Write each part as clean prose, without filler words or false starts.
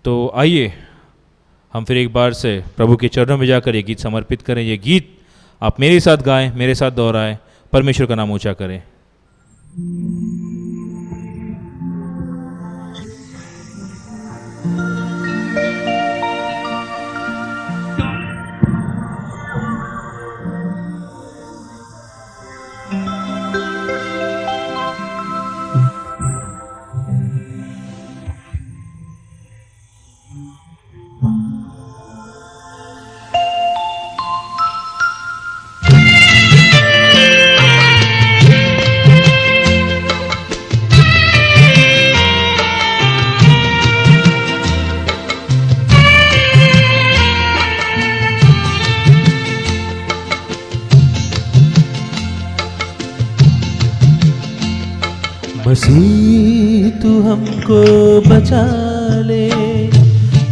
तो आइए हम फिर एक बार से प्रभु के चरणों में जाकर ये गीत समर्पित करें। ये गीत आप मेरे साथ गाएं, मेरे साथ दोहराएं, परमेश्वर का नाम ऊंचा करें। मसीह तू हमको बचा ले,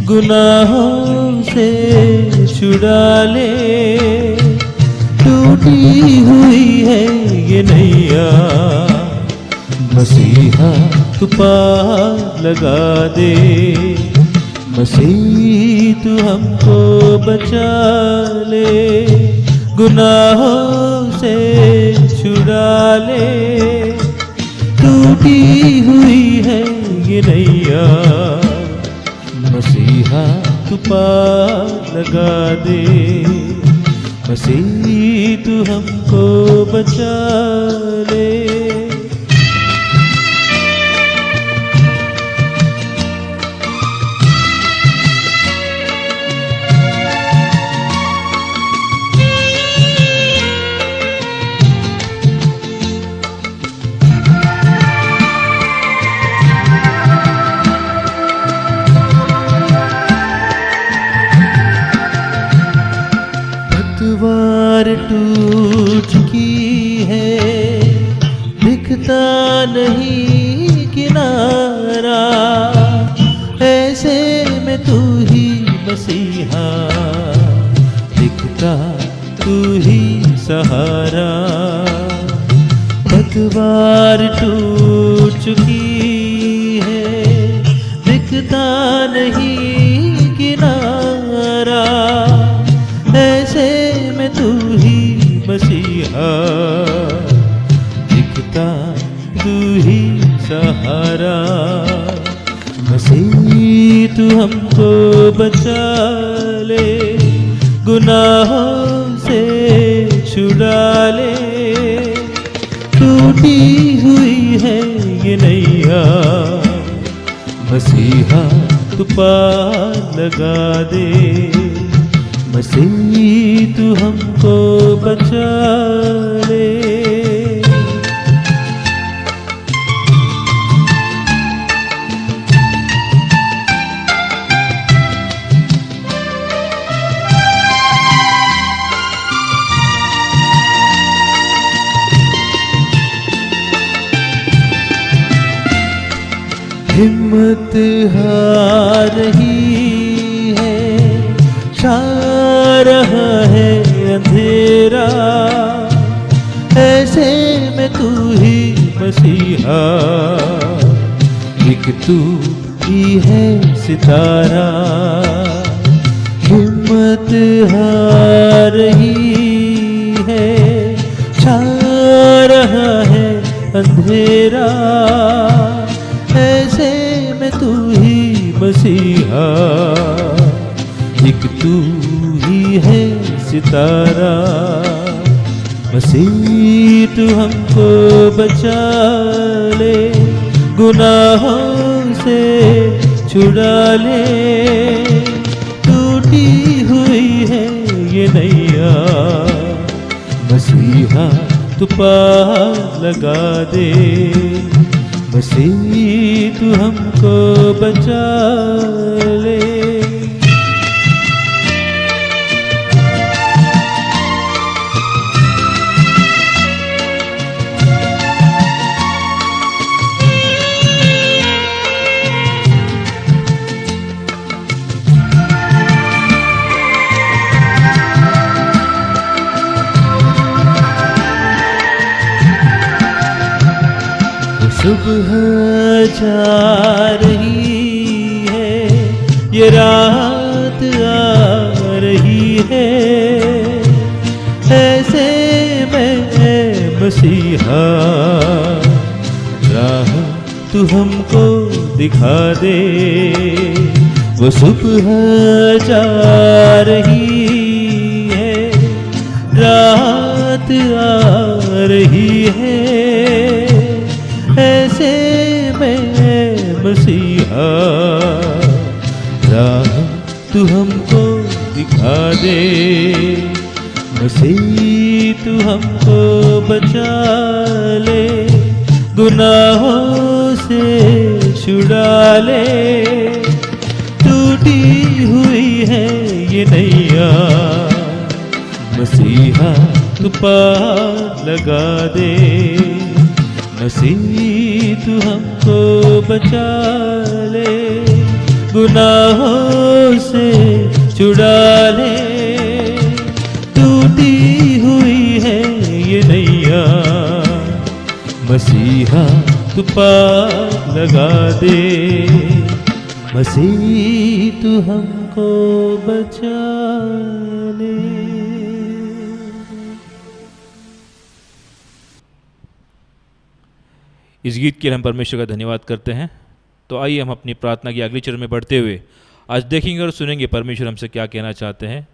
गुनाहों से छुड़ा ले, टूटी हुई है ये नैया, मसीहा तू पार लगा दे। मसीह तू हमको बचा ले, गुनाहों से छुड़ा ले, टूटी हुई है ये नैया, मसीहा तू पार लगा दे। मसीह तू हमको बचा ले। पतवार टूट चुकी है, दिखता नहीं किनारा, ऐसे में तू ही मसीहा, दिखता तू ही सहारा। पतवार टूट चुकी है, दिखता नहीं किनारा, ऐसे में तू ही मसीहा, दिखता तू ही सहारा। मसीह तू हमको बचा ले, गुनाहों से छुड़ा ले, टूटी हुई है ये नैया, मसीहा तू पार लगा दे। मसीह तू हमको बचा ले। हिम्मत हार रही है, छा रहा है अंधेरा, ऐसे में तू ही मसीहा, एक तू ही है सितारा। हिम्मत हार रही है, छा रहा है अंधेरा, ऐसे में तू ही मसीहा, एक तू ही है सितारा। मसीह तू हमको बचा ले, गुनाहों से छुड़ा ले, टूटी हुई है ये नैया, मसीहा तू पार लगा दे। मसीह तू हमको बचा ले। सुबह जा रही है, ये रात आ रही है, ऐसे में मसीहा राह तू हमको दिखा दे। वो सुबह जा रही है, रात आ रही है, ऐसे में मसीहा राह तू हमको दिखा दे। मसीह तू हमको बचा ले, गुनाहों से छुड़ा ले। टूटी हुई है ये नैया, मसीहा तू पार लगा दे। मसीह तू हमको बचा ले, गुनाहों से छुड़ा ले। टूटी हुई है ये नैया, मसीहा तू पार लगा दे। मसीह तू हमको बचा ले। इस गीत के लिए हम परमेश्वर का धन्यवाद करते हैं। तो आइए हम अपनी प्रार्थना की अगली चरण में बढ़ते हुए आज देखेंगे और सुनेंगे परमेश्वर हमसे क्या कहना चाहते हैं।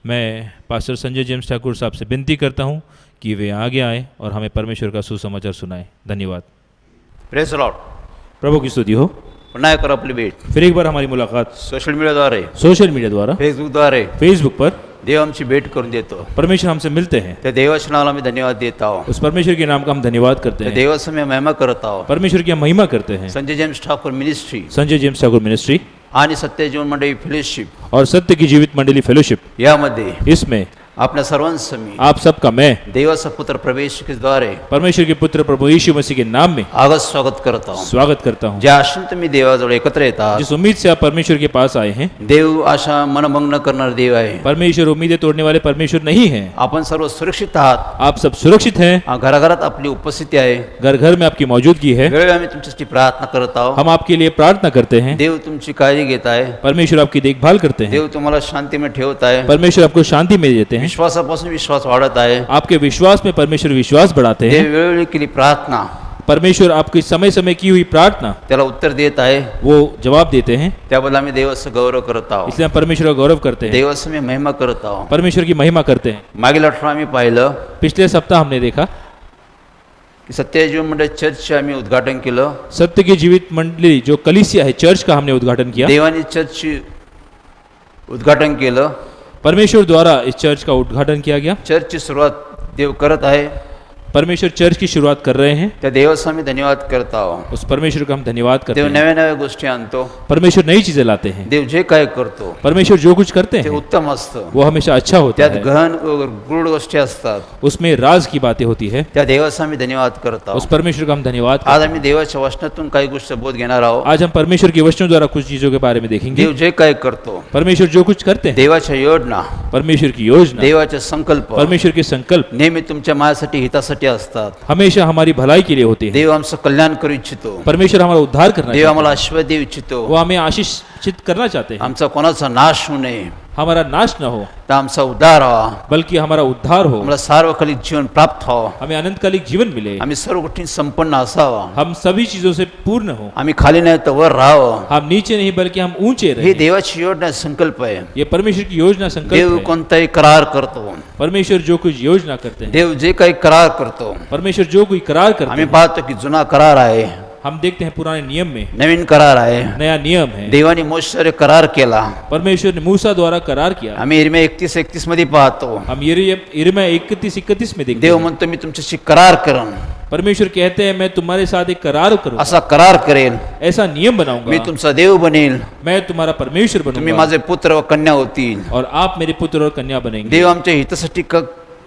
मैं पास्टर संजय जेम्स ठाकुर साहब से विनती करता हूं कि वे आगे आएँ और हमें परमेश्वर का सुसमाचार सुनाएं। धन्यवाद। Praise Lord. प्रभु की स्तुति हो। पुन्हा एक आपली भेट फिर एक बार हमारी मुलाकात सोशल मीडियाद्वारे, सोशल मीडिया द्वारा, फेसबुक पर देव आमची भेट करून देतो। परमेश्वर हमसे मिलते हैं। त्या देवाच्या नावाला मी धन्यवाद देत आहो। उस परमेश्वर के नाम का हम धन्यवाद करते त्या हैं। देवाचं मी महिमा करत आहो। परमेश्वर की हम महिमा करते हैं। Sanjay James Thakur ministry Sanjay James Thakur ministry आणि सत्य जीवन मंडळी फेलोशिप और सत्य की जीवित मंडली फेलोशिप, यामध्ये इसमें आपल्या सर्वांचं मी आप सबका मैं देवाचा पुत्र प्रवेश के द्वारे परमेश्वर के पुत्र प्रभु यीशु मसीह के नाम में आगत स्वागत करत आहो। स्वागत करता हूँ। ज्या आशेने तुम्ही देवाजवळ एकत्र येतात, जिस उम्मीद से आप परमेश्वर के पास आए हैं, देव आशा मनभंग न करणारा देव आहे। परमेश्वर उम्मीदें तोड़ने वाले परमेश्वर नहीं है। आपण सर्व सुरक्षित आहात। आप सब सुरक्षित हैं। घराघरात आपली उपस्थिती आहे। घर घर में आपकी मौजूदगी है। वेळोवेळी आम्ही तुमच्यासाठी प्रार्थना करत आहोत। हम आपके लिए प्रार्थना करते हैं। देव तुमची काळजी घेत आहे। परमेश्वर आपकी देखभाल करते हैं। देव तुम्हाला शांती में ठेवत आहे। परमेश्वर आपको शांति में देते हैं। विश्वासापासून विश्वास वाढत आहे। आपके विश्वास में परमेश्वर विश्वास बढ़ाते देव हैं। वेळोवेळी केली प्रार्थना परमेश्वर आपकी समय समय की हुई प्रार्थना त्याला उत्तर देत आहे। वो जवाब देते हैं। त्याबद्दल आम्ही देवाचा गौरव करत आहोत। इसलिए हम परमेश्वर का गौरव करते हैं। देवाची मी महिमा करत आहोत। परमेश्वर की महिमा करते हैं। मागील आठवडा आम्ही पाहिलं पिछले सप्ताह हमने देखा की सत्य जीवन मंडळ चर्चचे आम्ही उद्घाटन केलं। सत्य की जीवित मंडली जो कलीसिया है, चर्च का हमने उद्घाटन किया। देवानी चर्चची उद्घाटन केलं। परमेश्वर द्वारा इस चर्च का उद्घाटन किया गया। चर्चची सुरुवात देव करत आहे। परमेश्वर चर्च की शुरुआत कर रहे हैं। त्या देवाचा आम्ही धन्यवाद करत आहोत। उस परमेश्वर का हम धन्यवाद करते देव हैं। नव्या नव्या गोष्टी आणतो। परमेश्वर नई चीजें लाते हैं। देव जे काय करतो परमेश्वर जो कुछ करते ते हैं उत्तम असतं। वो हमेशा अच्छा होता त्यात है। गहन गूढ गोष्टी असतात। उसमें राज की बातें होती है। त्या देवाचा आम्ही धन्यवाद करत उस आहोत। परमेश्वर का हम धन्यवाद आज करते आम्ही देवाच्या वचनातून काही गोष्टी बोध घेणार आहोत। हैं। आज हम परमेश्वर के वचनों द्वारा कुछ चीजों के बारे में देखेंगे। देव जे काय करतो, परमेश्वर जो कुछ करते हैं, देवाच्या योजना, परमेश्वर की योजना, देवाचे संकल्प परमेश्वर के संकल्प नेहमी तुमच्या माझ्यासाठी हितासाठी असतात। हमेशा हमारी भलाई के लिए होते हैं। देव आमचं कल्याण करू इच्छितो। परमेश्वर हमारा उद्धार करना देव चाहते आम्हाला आशीर्वाद देऊ इच्छितो। हैं। वो हमें आशीषित करना चाहते हैं। आमचा कोणाचा नाश होऊ नये, हमारा नाश न हो तर आमचा उद्धार व्हावा, बल्कि हमारा उद्धार हो। आम्हाला सार्वकालिक जीवन प्राप्त व्हावं, हमें अनंतकालिक जीवन मिले। आम्ही सर्व गोष्टी संपन्न असावा, हम सभी चीजों से पूर्ण हो। आम्ही खाली नाही तर वर राहावं। हम नीचे नहीं बल्कि हम ऊंचे हे रहे। देवाची योजना संकल्प आहे। ये परमेश्वर की योजना संकल्प देव है। कोणताही करार करतो। परमेश्वर जो कुछ योजना करते हैं, देव जे काही करार करतो, परमेश्वर जो कोई करार करते आम्ही हैं, पाहतो की जुना करार आहे, हम देखते हैं पुराने नियम में नवीन करार आहे। नया नियम है। देवाने मोशेवर करार केला। परमेश्वर ने मूसा द्वारा करार किया। आम्ही इर्मिया 31:31 मध्ये पाहतो, हम यिर्मयाह 31:31 में देखते देव हैं। म्हणतो मी तुमच्याशी करार करन, परमेश्वर कहते हैं मैं तुम्हारे साथ एक करार करूंगा, असा करार करेल, ऐसा नियम मी बनाऊंगा, तुमचा देव बनेल, मैं तुम्हारा परमेश्वर तुम्ही बनूंगा माझे पुत्र व कन्या होतील। और आप मेरे पुत्र और कन्या बनेंगे। देव आमच्या हितासाठी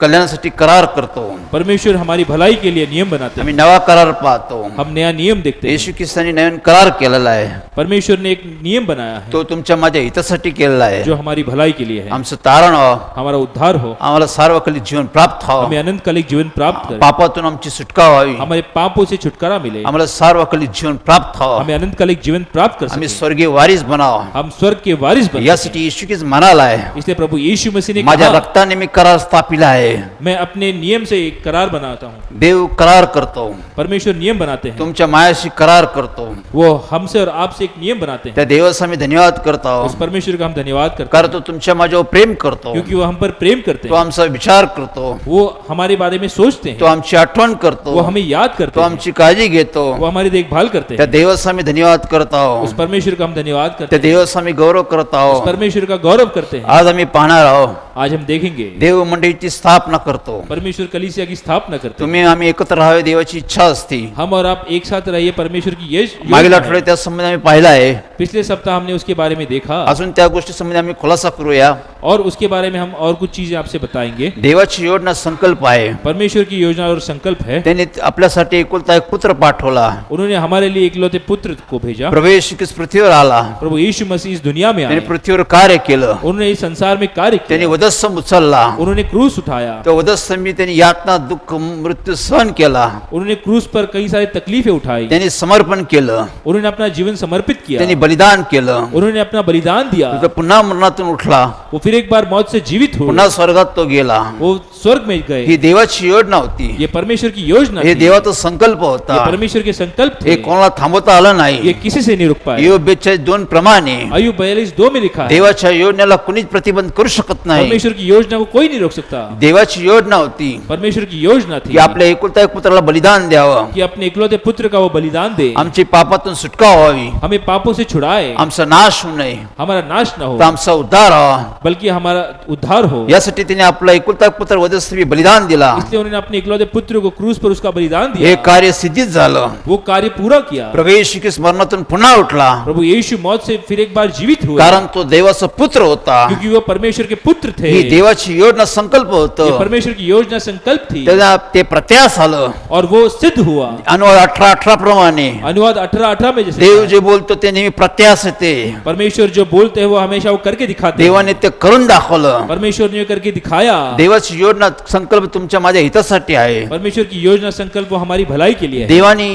कल्याणासाठी करार करतो. परमेश्वर हमारी भलाई के लिए नियम बनाते हैं. आम्ही नवा करार पाहतो. हम नया नियम देखते हैं. येशू ख्रिस्ताने नवीन करार केलेला आहे. परमेश्वर ने एक नियम बनाया है तो तुमच्या माझ्या हितासाठी केलेला आहे. जो हमारी भलाई के लिए है. आमचं तारण व्हावं, हमारा उद्धार हो, आम्हाला सार्वकालिक जीवन प्राप्त हमें व्हावं, अनंतकालिक जीवन प्राप्त करे, पापातून आमची सुटका व्हावी, हमारे पापों से छुटकारा मिले, आम्हाला सार्वकालिक जीवन प्राप्त व्हावं, हमें अनंतकालिक जीवन प्राप्त कर आम्ही सके, स्वर्गीय वारीस बनावं. हम स्वर्ग के वारिस बने. यासाठी येशू ख्रिस्त म्हणाला आहे, इसलिए प्रभु यीशु मसीह ने माझ्या कहा, रक्ताने मी करार स्थापिला आहे. मैं अपने नियम से एक करार बनाता हूँ. देव करार करतो, परमेश्वर नियम बनाते हैं. तुमच्या मायाशी करार करतो. वो हमसे और आपसे एक नियम बनाते हैं. त्या देवाचा आम्ही धन्यवाद करतो, उस परमेश्वर का हम धन्यवाद करते कारण तो तुमच्या माझ्यावर प्रेम करतो, हैं क्योंकि वो हम पर प्रेम करते तो हैं. आमचा विचार करतो, वो हमारे बारे में सोचते तो हैं. आमची आठवण करतो, वो हमें याद तो करते हैं. आमची काळजी घेतो. वो हमारी देखभाल करते त्या हैं. देवाचा आम्ही धन्यवाद करतो, उस परमेश्वर का हम धन्यवाद करते त्या हैं. देवाचा आम्ही गौरव करत उस आहोत. परमेश्वर का गौरव करते हैं. आज आम्ही पाहणार आहोत, आज हम देखेंगे देव मंडळीची स्थापना करतो. परमेश्वर कलीसिया की स्थापना करते हैं. तुम्ही आम्ही एकत्र राहावे देवाची इच्छा असते. हम और आप एक साथ रहिए, परमेश्वर की ये मागील योजना है. आठवड्यात त्या संबंधी आम्ही पाहिलं आहे. पिछले सप्ताह हमने उसके बारे में देखा अजून त्या गोष्टी संबंधी आम्ही खुलासा करूया. और उसके बारे में हम और कुछ चीजें आपसे बताएंगे. देवाची योजना संकल्प आहे. परमेश्वर की योजना और संकल्प है. त्यांनी आपल्यासाठी एकुलता एक पुत्र पाठवला. उन्होंने हमारे लिए इकलौते पुत्र को भेजा. प्रभू येशू ख्रिस्त पृथ्वीवर आला. प्रभु यीशु मसीह इस दुनिया में त्यांनी आए. पृथ्वीवर कार्य केलं. उन्होंने इस संसार में कार्य त्यांनी किया. वधस्तंभ उचलला. उन्होंने क्रूस उठाया. तो वधस्तंभी त्यांनी यातना दुःख मृत्यू सहन केला. उन्होंने क्रूस पर कई सारी तकलीफें उठाई. त्यांनी समर्पण केलं. उन्होंने अपना जीवन समर्पित किया. त्यांनी बलिदान केलं. उन्होंने अपना बलिदान दिया. तो पुन्हा मरणातून उठला. वो फिर एक बार मौत से जीवित हुए. पुन्हा स्वर्गात तो गेला. वो स्वर्ग में गए. ही देवाची योजना होती. ये परमेश्वर की योजना हे थी. देवाचा संकल्प ये होता. परमेश्वर के संकल्प हे थे. कोणाला थांबवता आलं ये नाही. किसी से नहीं रुक पाए. योग 42 प्रमाणे आयु 42:2 में लिखा है, देवाच्या योजनेला कुणीच प्रतिबंध करू शकत नाही. परमेश्वर की योजना को कोई नहीं रोक सकता. देवाची योजना होती परमेश्वर की योजना थी की आपल्या एकुलता एक पुत्राला बलिदान द्यावं. कि अपने इकलौते पुत्र का वो बलिदान दे, आमची पापातून सुटका व्हावी. हमें पापों से छुड़ाए, आमचा नाश होऊ नये, हमारा नाश न हो तर आमचा उद्धार व्हावा. बल्कि हमारा उद्धार हो. यासाठी तिने आपला एकुलता एक पुत्र वधस्तंभी बलिदान दिला. इसलिए उन्होंने अपने इकलौते पुत्र को क्रूस पर उसका बलिदान हे दिया. कार्य सिद्धीत झालं. वो कार्य पूरा किया. प्रभू येशू ख्रिस्त मरणातून पुन्हा उठला. प्रभु यीशु मौत से फिर एक बार जीवित हुए, कारण तो देवाचा पुत्र होता. क्योंकि वो परमेश्वर के पुत्र थे. ही देवाची योजना संकल्प ये होतं. परमेश्वर की योजना संकल्प थी त्याला ते प्रत्यास आलं. और वो सिद्ध हुआ. अनुवाद 18:18 प्रमाणे अनुवाद 18:18 में जैसे देव लिखा है, जे बोलतो ते नेहमी प्रत्यास येते. परमेश्वर जो बोलते हैं वो हमेशा वो करके दिखाते हैं. देवाने ते करून दाखवलं. परमेश्वर ने करके दिखाया. देवाची योजना संकल्प तुमच्या माझ्या हितासाठी आहे. परमेश्वर की योजना संकल्प वो हमारी भलाई के लिए है. देवाने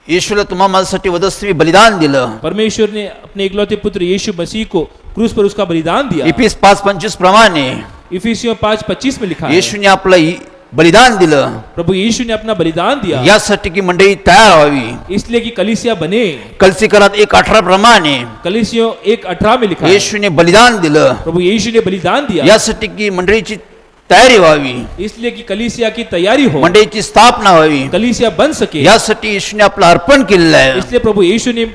येशूला तुम्हा माझ्यासाठी वधस्तंभी बलिदान दिलं. परमेश्वर ने अपने इकलौते पुत्र यीशु मसीह को क्रूस पर उसका बलिदान दिया. इफिस 5:25 प्रमाणे इफिसियों 5:25 में लिखा है, येशूने आपलं बलिदान दिलं प्रभु यीशु ने अपना बलिदान दिया यासाठी की मंडळी तयार व्हावी. इसलिए कि कलीसिया बने. कलसीकरात 1:18 प्रमाणे कलीसियों 1:18 में लिखा है, येशूने बलिदान दिलं प्रभु यीशु ने बलिदान दिया यासाठी की मंडळीची तयारी व्हावी. इसलिए कि कलीसिया की तैयारी हो, मंडळीची स्थापना व्हावी. कलीसिया बन सके. यासाठी येशूने आपलं अर्पण केलेलं आहे. इसलिए प्रभु यीशु ने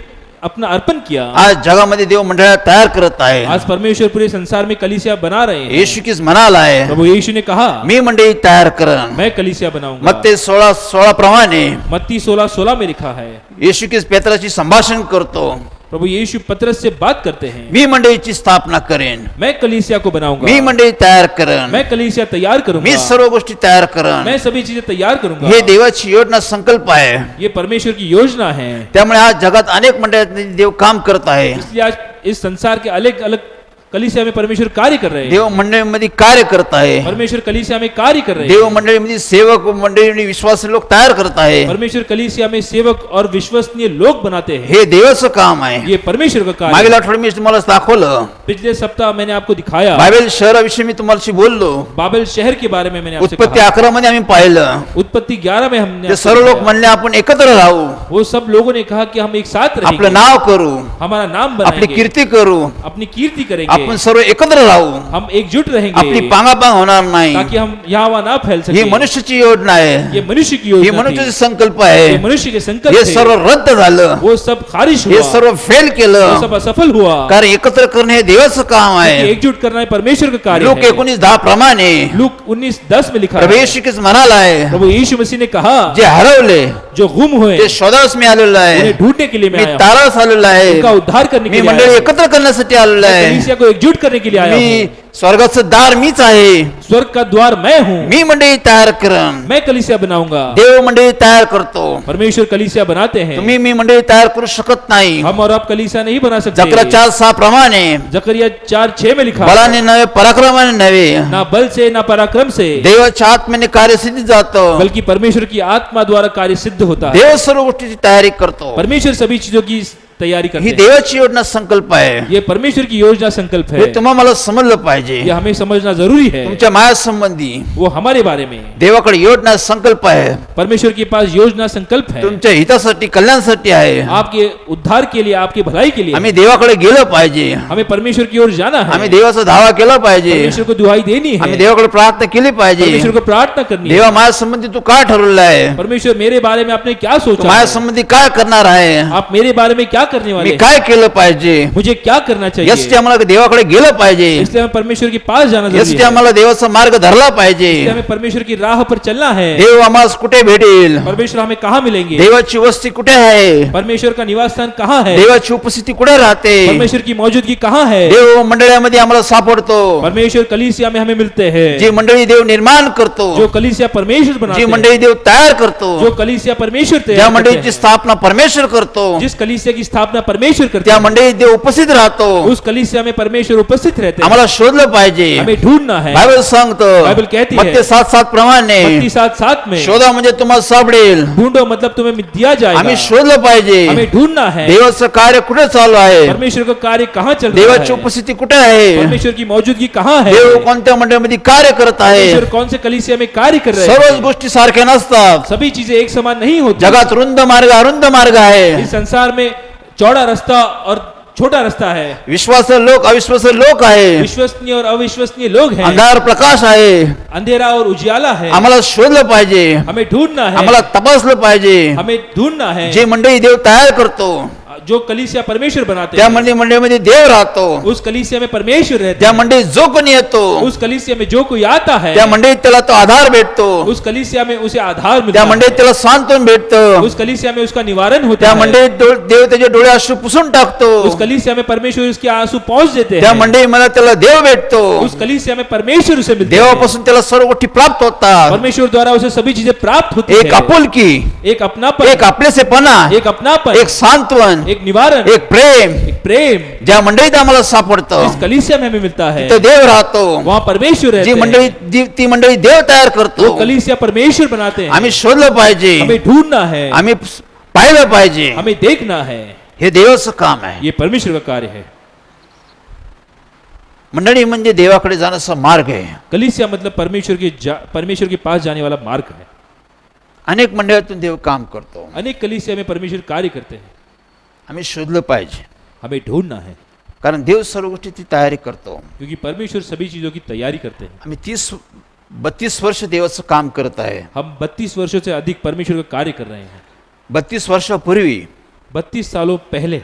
अपना अर्पण किया. आज जगामध्ये देव मंडळा तयार करत आहे. आज परमेश्वर पूरे संसार में कलीसिया बना रहे हैं. येशू ख्रिस्त म्हणाला आहे, प्रभु यीशु ने कहा, मी मंडळी तयार करन. मैं कलीसिया बनाऊंगा. मत्ते 16:16 प्रमाणे मत्ती 16:16 में लिखा है, येशू ख्रिस्त पेत्राची संभाषण करतो. प्रभु यीशु पतरस से बात करते हैं, मी मंडळीची स्थापना करेन. मैं कलीसिया को बनाऊंगा. मी मंडळी तयार करन. मैं कलीसिया तैयार करूंगा. मी सर्व गोष्टी तयार करन. मैं सभी चीजें तैयार करूंगा. हे देवाची योजना संकल्प आहे. ये परमेश्वर की योजना है. त्यामुळे आज जगात अनेक मंडळात देव काम करत आहे. इसलिए आज इस संसार के अलग अलग कलीसिया में परमेश्वर कार्य कर रहे हैं. देव मंडळीमध्ये कार्य करत आहे. परमेश्वर कलीसिया में कार्य कर रहे देव हैं. मंडळीमध्ये सेवक मंडळी विश्वासी लोक तयार करत आहे. परमेश्वर कलीसिया में सेवक और विश्वसनीय लोग बनाते हैं. हे देवाचं काम आहे. ये परमेश्वर का कार्य मागील है. आठवड्यात मी तुम्हाला दाखवलं. पिछले सप्ताह मैंने आपको दिखाया बायबल शहराविषयी मी तुम्हाला बोललो. बाबेल शहर के बारे में. मैंने आपसे उत्पत्ती कहा 11 मध्ये आम्ही पाहिलं. उत्पत्ति 11 में हमने ते आपको सर्व लोक दिखाया. म्हणले आपण एकत्र राहू. वो सब लोगों ने कहा कि हम एक साथ आपलं रहेंगे, नाव करू. हमारा नाम आपली बनाएंगे, कीर्ती करू. अपनी कीर्ति आपण करेंगे, सर्व एकत्र राहू. हम एकजुट आपली रहेंगे पांगापांग होणार नाही. ताकि हम यहाँ वहाँ ना फैल ही सके. मनुष्याची योजना आहे. ये मनुष्य की ही योजना मनुष्याचा थी. संकल्प आहे. ये मनुष्य के संकल्प हे थे. सर्व रद्द झालं. वो सब खारिज हे हुआ, सर्व फेल वो केलं. सब असफल हुआ. कारण एकत्र करणे हे देवाचं काम क्योंकि आहे. एकजुट करना है परमेश्वर का कार्य लोक है. 19:10 प्रमाणे लूक 19:10 में लिखा प्रभू है, येशू ख्रिस्त म्हणाला आहे, प्रभु यीशु मसीह ने कहा, जे हरवले जो गुम हुए ते शोधास मी आलेलो आहे. उन्हें ढूंढने के लिए मी मैं आया हूं. तारास आलेलो आहे. उनका उद्धार करने मी के लिए मंडळी आया हूं. एकत्र करण्यासाठी आलेलो मैं आहे. कलीसिया को एकजुट करने के लिए आया मी हूं. स्वर्गाचं दार मीच आहे, स्वर्ग का द्वार मैं हूँ, मी मंडळी तयार करन. मैं कलीसिया बनाऊंगा. देव मंडळी तयार करतो, परमेश्वर कलीसिया बनाते हैं. तुम्ही मी मंडळी तयार करू शकत नाही. हम और आप कलीसिया नहीं बना सकते. जकरा 4:6 प्रमाणे जकरिया 4:6 में लिखा है, बलाने नव्हे पराक्रमाने नव्हे, ना बल से ना पराक्रम से, देवाच्या आत्म्याने कार्यसिद्धी जातं. बल्कि परमेश्वर की आत्मा द्वारा कार्य सिद्ध होता है. देव सर्व गोष्टीची तयारी करतो. परमेश्वर सभी चीजों की तैयारी करते ही हैं. देवाची योजना संकल्प आहे. ये परमेश्वर की योजना संकल्प है. हे तुम्हाला मला समजलं पाहिजे. ये हमें समझना जरूरी है. तुमच्या माया संबंधी वो हमारे बारे में, देवाकडे योजना संकल्प आहे. परमेश्वर के पास योजना संकल्प है. तुमच्या हितासाठी कल्याणासाठी आहे. आपके उद्धार के लिए, आपकी भलाई के लिए. आम्ही देवाकडे गेलं पाहिजे. हमें परमेश्वर की ओर जाना है. आम्ही देवाचा धावा केला पाहिजे. परमेश्वर को दुहाई देनी है. आम्ही देवाकडे प्रार्थना केली पाहिजे. परमेश्वर को प्रार्थना करनी है. देवा माया संबंधी तू काय ठरवलं आहे? परमेश्वर मेरे बारे में आपने क्या तू सोचा माया है? संबंधी काय करणार आहे? आप मेरे बारे में क्या करने वाले मी हैं? काय केलं पाहिजे? मुझे क्या करना चाहिए? यासाठी आम्हाला देवाकडे गेलं पाहिजे. इसलिए हमें परमेश्वर के पास जाना जरूरी यासाठी है. आम्हाला देवाचा मार्ग धरला पाहिजे. इसलिए हमें परमेश्वर की राह पर चलना है. देव आम्हाला कुठे भेटेल? परमेश्वर हमें कहाँ मिलेंगे? देवाची वस्ती कुठे आहे? परमेश्वर का निवास स्थान कहाँ है? देवाची उपस्थिती कुठे राहते? परमेश्वर की मौजूदगी कहाँ है? देव मंडळामध्ये आम्हाला सापडतो. परमेश्वर कलीसिया में हमें मिलते हैं. जी मंडळी देव निर्माण करतो, जो कलीसिया परमेश्वर बनाते जी हैं. मंडळी देव तयार करतो, जो कलीसिया परमेश्वर ज्या तैयार करते मंडळीची हैं. स्थापना परमेश्वर करतो, जिस कलीसिया की स्थापना परमेश्वर करते त्या हैं, मंडळीत देव उपस्थित राहतो. उस कलीसिया में परमेश्वर उपस्थित रहते हैं. आम्हाला शोधलं पाहिजे. हमें ढूंढना है. बायबल सांगतो, बायबल कहती है, मत्ती 7:7 प्रमाणे मत्ती 7:7 में, शोधा म्हणजे तुम्हाला सापडेल. ढूंढो मतलब तुम्हें दिया जाएगा. आम्ही शोधलं पाहिजे. हमें ढूंढना है. देवाचं कार्य कुठे चालू आहे? परमेश्वर का कार्य कहाँ चल रहा देवाची है? उपस्थिती कुठे आहे? परमेश्वर की मौजूदगी कहाँ है? देव कोणत्या मंडळामध्ये कार्य करत आहे? परमेश्वर कौन से कलीसिया में कार्य कर रहे सर्वच हैं? गोष्टी सारख्या नसतात. सभी चीजें एक समान नहीं होती. जगात रुंद मार्ग अरुंद मार्ग आहे. इस संसार में चौड़ा रास्ता और छोटा रास्ता है. विश्वास लोक अविश्वास लोक आहे. विश्वसनीय और अविश्वसनीय लोग हैं. अंधार प्रकाश आहे. अंधेरा और उजियाला है. आम्हाला शोधलं पाहिजे. हमें ढूंढना है. आम्हाला तपासलं पाहिजे. हमें ढूंढना है. जे मंडळी देव तयार करतो, जो कलीसिया परमेश्वर बनाते त्या हैं, मंडळीमध्ये देव राहतो. उस कलीसिया में परमेश्वर रहते त्या हैं. मंडळीत जो कोणी येतो, उस कलीसिया में जो कोई आता है, त्या मंडळीत त्याला तो आधार भेटतो. उस कलीसिया में उसे आधार त्या मिलता है. मंडळीत त्याला सांत्वन भेटतं. उस कलीसिया में उसका निवारण होता त्या है. मंडळीत देव त्याचे डोळे अश्रू पुसून टाकतो. उस कलीसिया में परमेश्वर उसके आंसू पहुंच देते त्या हैं. मंडळीमध्ये त्याला देव भेटतो. उस कलीसिया में परमेश्वर उसे मिलते हैं. देवापासून त्याला सर्व गोष्टी प्राप्त होतात. परमेश्वर द्वारा उसे सभी चीजें प्राप्त होती एक है. आपुलकी, एक अपनापन, एक आपलेसेपणा, एक अपनापन, एक सांत्वन, एक निवारण, एक प्रेम एक प्रेम, ज्या मंडळीत आम्हाला सापडतं, इस कलीसिया में हमें मिलता है. तो देव राहतो. वहाँ परमेश्वर जी रहते हैं. मंडळी ती मंडळी देव तयार वो करतो. कलीसिया परमेश्वर बनाते हैं. आम्ही शोधलं पाहिजे. हमें ढूंढना है. आम्ही पाहिलं पाहिजे. हमें देखना है. हे देवाचं काम आहे. ये परमेश्वर का कार्य है. मंडळी म्हणजे देवाकडे जाण्याचा मार्ग आहे. कलीसिया मतलब परमेश्वर के पास जाने वाला मार्ग है. अनेक मंडळातून देव काम करतो. अनेक कलीसिया में परमेश्वर कार्य करते हैं. आम्ही शोधलं पाहिजे. हमें ढूंढना है, कारण देव सर्व गोष्टीची तयारी करतो. क्योंकि परमेश्वर सभी चीजों की तैयारी करते हैं. आम्ही 32 वर्ष देवाचं काम करत आहे. हम 32 वर्षों से अधिक परमेश्वर का कार्य कर रहे हैं. 32 वर्षापूर्वी 32 सालों पहले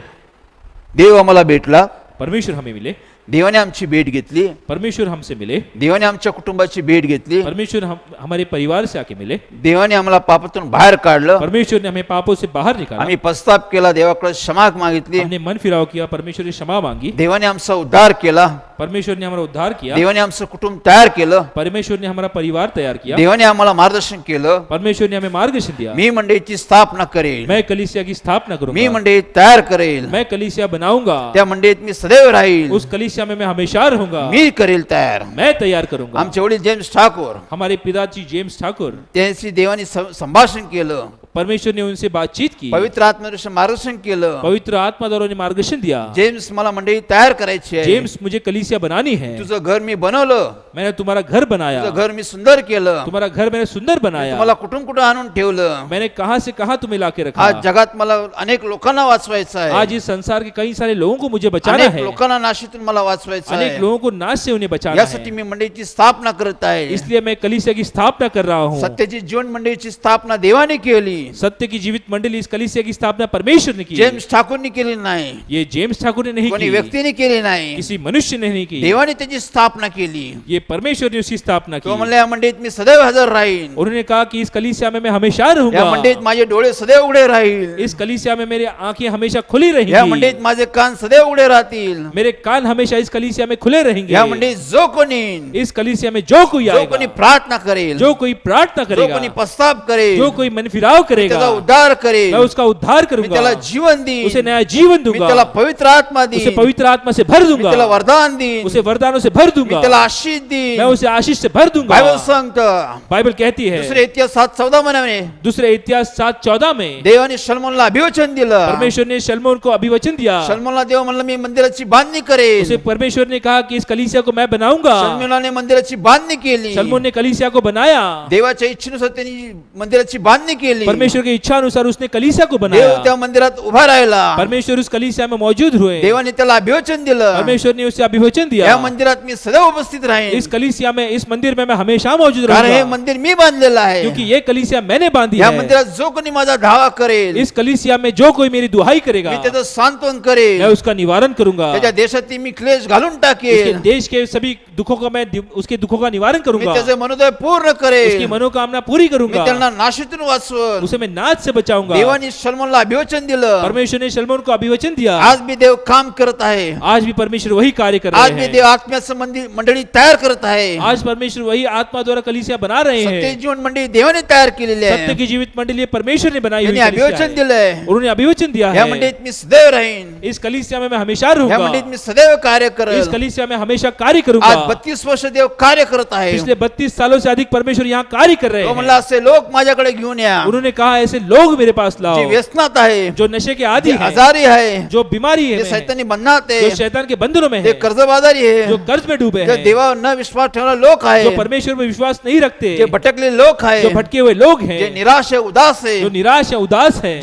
देव आम्हाला भेटला. परमेश्वर हमें मिले. देवाने आमची भेट घेतली. परमेश्वर हमसे मिले. देवाने आमच्या कुटुंबाची भेट घेतली. परमेश्वर हमारे परिवार से आके मिले. देवाने आम्हाला पापातून बाहेर काढलं. परमेश्वर ने हमें पापों से बाहर निकाला. आम्ही पश्चाताप केला. देवाकडे क्षमा मागितली. हमने मन फिराव किया. परमेश्वर ने क्षमा मांगी. देवाने आमचा उद्धार केला. परमेश्वर ने हमारा उद्धार किया. देवाने आमचं कुटुंब तयार केलं. परमेश्वर ने हमारा परिवार तैयार किया. देवाने आम्हाला मार्गदर्शन केलं. परमेश्वर ने हमें मार्गदर्शन दिया. मी मंडळीची स्थापना करेल. मैं कलीसिया की स्थापना मी करूंगा. मंडळी तयार करेल. मैं कलीसिया बनाऊंगा. त्या मंडळीत मी सदैव राहील. उस कलीसिया में मैं हमेशा रहूंगा. मी करेल तयार. मैं तैयार करूंगा. आमचे वडील जेम्स ठाकूर, हमारे पिताजी जेम्स ठाकुर, त्यांची देवाने संभाषण केलं. परमेश्वर ने उनसे बातचीत की. पवित्र आत्म्याने मार्गदर्शन केलं. पवित्र आत्मा द्वारा ने मार्गदर्शन दिया. जेम्स मला मंडळी तयार करायची आहे. जेम्स मुझे कलीसिया बनानी है. तुझं घर मी बनवलं. मैंने तुम्हारा घर बनाया. तुझं घर मी सुंदर केलं. तुम्हारा घर मैंने सुंदर बनाया. तुम्हाला कुठून कुठं आणून ठेवलं. मैंने कहां से कहां तुम्हें लाके रखा. आज जगात मला अनेक लोकांना वाचवायचं आहे. आज इस संसार के कई सारे लोगों को मुझे बचाना अनेक है. लोकांना नाशीतून मला वाचवायचं अनेक आहे. लोगों को नाश से उन्हें बचाना यासाठी है. मी मंडळीची स्थापना करत आहे. इसलिए मैं कलीसिया की स्थापना कर रहा हूँ. सत्याची जीवन मंडळीची स्थापना देवाने केली. सत्य की जीवित मंडली इस कलीसिया की स्थापना परमेश्वर ने की। जेम्स ठाकूरनी केली नाही, ये जेम्स ठाकुर ने नहीं कोणी की, व्यक्तीने केली नाही, किसी मनुष्य ने नहीं की, देवाने त्याची स्थापना केली. ये परमेश्वर ने उसकी स्थापना तो की। म्हणले या मंडळीत मी सदैव हजर राहीन, उन्होंने कहा कि इस कलीसिया में मैं हमेशा या रहूंगा, मंडळीत माझे डोळे सदैव उघडे राहील, इस कलीसिया में मेरी आंखें हमेशा खुली या रहेंगी, मंडळीत माझे कान सदैव उघडे राहतील. मेरे कान हमेशा इस कलीसिया में खुले रहेंगे। या मंडळीत जो कोणी इस कलीसिया में जो कोई जो कोणी आएगा, प्रार्थना करेल, जो कोई प्रार्थना जो कोणी करेगा, प्रस्ताव करेल, जो कोई मन फिराव करेगा, त्याचा उद्धार करेल, मैं उसका उद्धार मी त्याला करूंगा, जीवन देईन, उसे नया जीवन मी दूंगा, त्याला पवित्र आत्मा उसे देईन, पवित्र आत्मा से भर मी त्याला दूंगा, वरदान देईन, उसे वरदानों से भर मी दूंगा, त्याला आशीष देईन. मैं उसे आशीष से भर दूंगा। बायबल सांगतं, बाइबल कहती है दुसरे इतिहास 7:14 म्हणे, दूसरे इतिहास 7:14 में देवाने शलमोनला अभिवचन दिलं. परमेश्वर ने शलमोन को अभिवचन दिया। शलमोनला देव म्हणलं मी मंदिराची बांधणी करेल. उसे परमेश्वर ने कहा कि इस कलीसिया को मैं बनाऊंगा। शलमोनाने मंदिराची बांधणी केली. शलमोन ने कलीसिया को बनाया, देवाच्या इच्छेनुसार त्यांनी मंदिराची बांधणी केली. परमेश्वर की इच्छा अनुसार उसने कलीसिया को देव बनाया, त्या मंदिरात उभा राहिला. परमेश्वर उस कलीसिया में मौजूद हुए, देवाने त्याला अभिवचन दिलं, परमेश्वर ने उसे अभिवचन या दिया, मंदिरात मी सदैव उपस्थित राहीन, इस कलीसिया में, इस मंदिर में मैं हमेशा मौजूद कारण हे रहूंगा, मंदिर मी बांधलेलं आहे. क्योंकि ये कलीसिया मैंने बांधी या है। मंदिरात जो कोणी माझा धावा करेल, इस कलीसिया में जो कोई मेरी दुहाई करेगा, मी त्याचं सांत्वन मैं करेल. उसका निवारण करूंगा, त्याच्या देशातील मी क्लेश घालून उसके टाकेल. देश के सभी दुखों का मैं उसके दुखों का निवारण मी करूंगा, त्याचे मनोदय पूर्ण उसकी करेल. मनोकामना पूरी मी करूंगा, त्यांना नाशीतून वाचवल. उसे मैं नाच से बचाऊंगा। देवाने शलमोनला अभिवचन दिलं. परमेश्वर ने शलमोन को अभिवचन दिया। आज भी देव काम करत आहे. आज भी परमेश्वर वही कार्य कर आज रहे भी हैं। देव आत्म्याचं मंडळी तयार करत आहे. आज परमेश्वर वही आत्मा द्वारा कलीसिया बना रहे सत्य हैं। जीवन मंडळी देवाने तयार केलेली सत्य आहे. की जीवित मंडली परमेश्वर ने बनाई हुई त्यांनी कलीसिया अभिवचन है। दिलंय. उन्होंने अभिवचन दिया या है, मंडळीत मी सदैव राहीन. इस कलीसिया में मैं हमेशा या रहूंगा, मंडळीत मी सदैव कार्य इस करेल. कलीसिया में हमेशा कार्य आज करूंगा। 32 वर्ष देव कार्य करत आहे. पिछले 32 सालों से अधिक परमेश्वर यहाँ कार्य कर रहे तो हैं। म्हणला असे लोक माझ्याकडे घेऊन या, उन्होंने कहा ऐसे लोग मेरे पास जे लाओ, व्यसनात आहे, जो नशे के आदि जे हैं, आजारी आहे, जो बीमारी जे है, सैतानी बंधनात जो आहे, शैतान के बंधनों में जे है, कर्जबाजारी आहे, जो कर्ज में डूबे जे हैं, देवावर न विश्वास ठेवणारे लोक जो आहे, परमेश्वर में विश्वास नहीं रखते, जे भटकलेले लोक आहे, जो भटके हुए लोग जे हैं, निराश आहे, उदास आहे, जो निराश है, उदास है,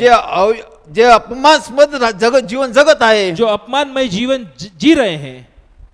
जे अपमानास्पद जीवन जगत आहे, जो अपमानमय जीवन जी रहे हैं,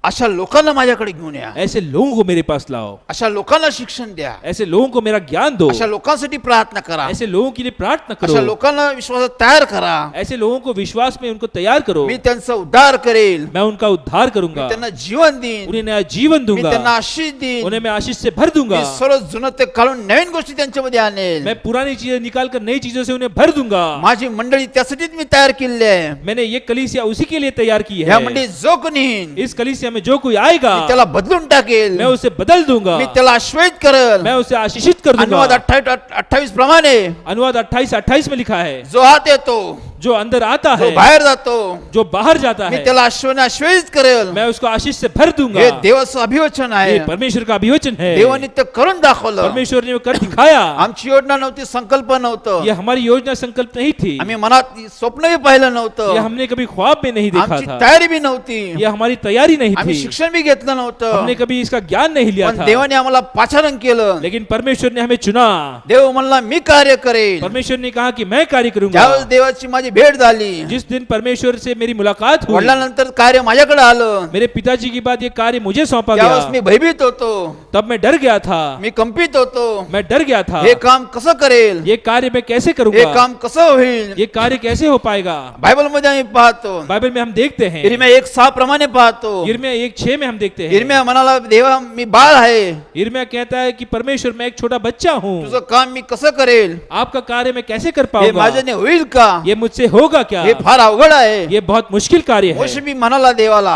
अशा लोकांना माझ्याकडे घेऊन या. ऐसे लोगों को मेरे पास लाओ, अशा लोकांना शिक्षण द्या. ऐसे लोगों को मेरा ज्ञान दो, अशा लोकांसाठी प्रार्थना करा. ऐसे लोगों के लिए प्रार्थना अशा करो, लोकांना विश्वासात तयार करा. ऐसे लोगों को विश्वास में उनको तैयार करो। मी त्यांचा उद्धार करेल. मैं उनका उद्धार मी करूंगा, त्यांना जीवन देईन. उन्हें नया जीवन मी दूंगा, त्यांना आशीष देईन. उन्हें मैं आशीष से भर दूंगा, मी सर्व जुनं ते काढून नवीन गोष्टी त्यांच्यामध्ये आणेल. मैं पुरानी चीजें निकाल कर नई चीजों से उन्हें भर दूंगा। माझी मंडळी त्यासाठीच मी तयार केलेली आहे. मैंने ये कलीसिया उसी के लिए तैयार की ह्या है। मंडळीत जो कोणी इस कलीसिया में जो कोई आएगा, मी त्याला बदलून टाकेल. मैं उसे बदल दूंगा, मी त्याला आश्वस्त करेल. मैं उसे आशीषित कर अनुवाद दूंगा। 28 प्रमाणे अनुवाद 28:28 में लिखा है, जो आत येतो, जो अंदर आता जो है, बाहेर जातो, जो बाहर जाता मी है, त्याला आश्वस्त करेल. मैं उसको आशीष से भर दूंगा। हे देवाचं अभिवचन आहे. ये परमेश्वर का अभिवचन है, देवाने ते करून दाखवलं. परमेश्वर ने वो कर दिखाया। आमची योजना नव्हती, संकल्प नव्हतं, ये हमारी योजना संकल्प नहीं थी, आम्ही मनात स्वप्नही पाहिलं ये नव्हतं, हमने कभी ख्वाब में नहीं देखा आमची था, तयारी बी नव्हती, ये हमारी तैयारी नहीं आम्ही थी, शिक्षण बी घेतलं नव्हतं, हमने कभी इसका ज्ञान नहीं लिया पण था, देवाने आम्हाला पाचारण केलं. लेकिन परमेश्वर ने हमें चुना। देव म्हणला मी कार्य करेल. परमेश्वर ने कहा कि मैं कार्य करूंगा। ज्यावेळेस देवाची माझी भेट झाली, जिस दिन परमेश्वर से मेरी मुलाकात हुई, वडिलांनंतर कार्य माझ्याकडे आलं, मेरे पिताजी की बाद ये कार्य मुझे सौंपा त्यावेळेस मी गया, भयभीत होतो, तब मैं डर गया था, मी कंपित होतो. मैं डर गया था, हे काम कसं करेल, ये कार्य मैं कैसे हे करूंगा, काम कसं होईल. ये कार्य कैसे हो पाएगा। बायबल मध्ये आम्ही पाहतो, बाइबल में हम देखते हैं, इर्मिया 1:6 प्रमाणे पाहतो. यिर्मयाह 1:6 में हम देखते हैं, इर्मिया म्हणाला देवा मी बाळ आहे, यिर्मयाह कहता है कि परमेश्वर मैं एक छोटा बच्चा हूँ, तुझं काम मी कसं करेल, आपका कार्य मैं कैसे कर हे पाऊंगा, माझ्याने होईल का, ये मुझसे होगा क्या, हे फार अवघड आहे. ये बहुत मुश्किल कार्य मोशे है। बी म्हणाला देवाला,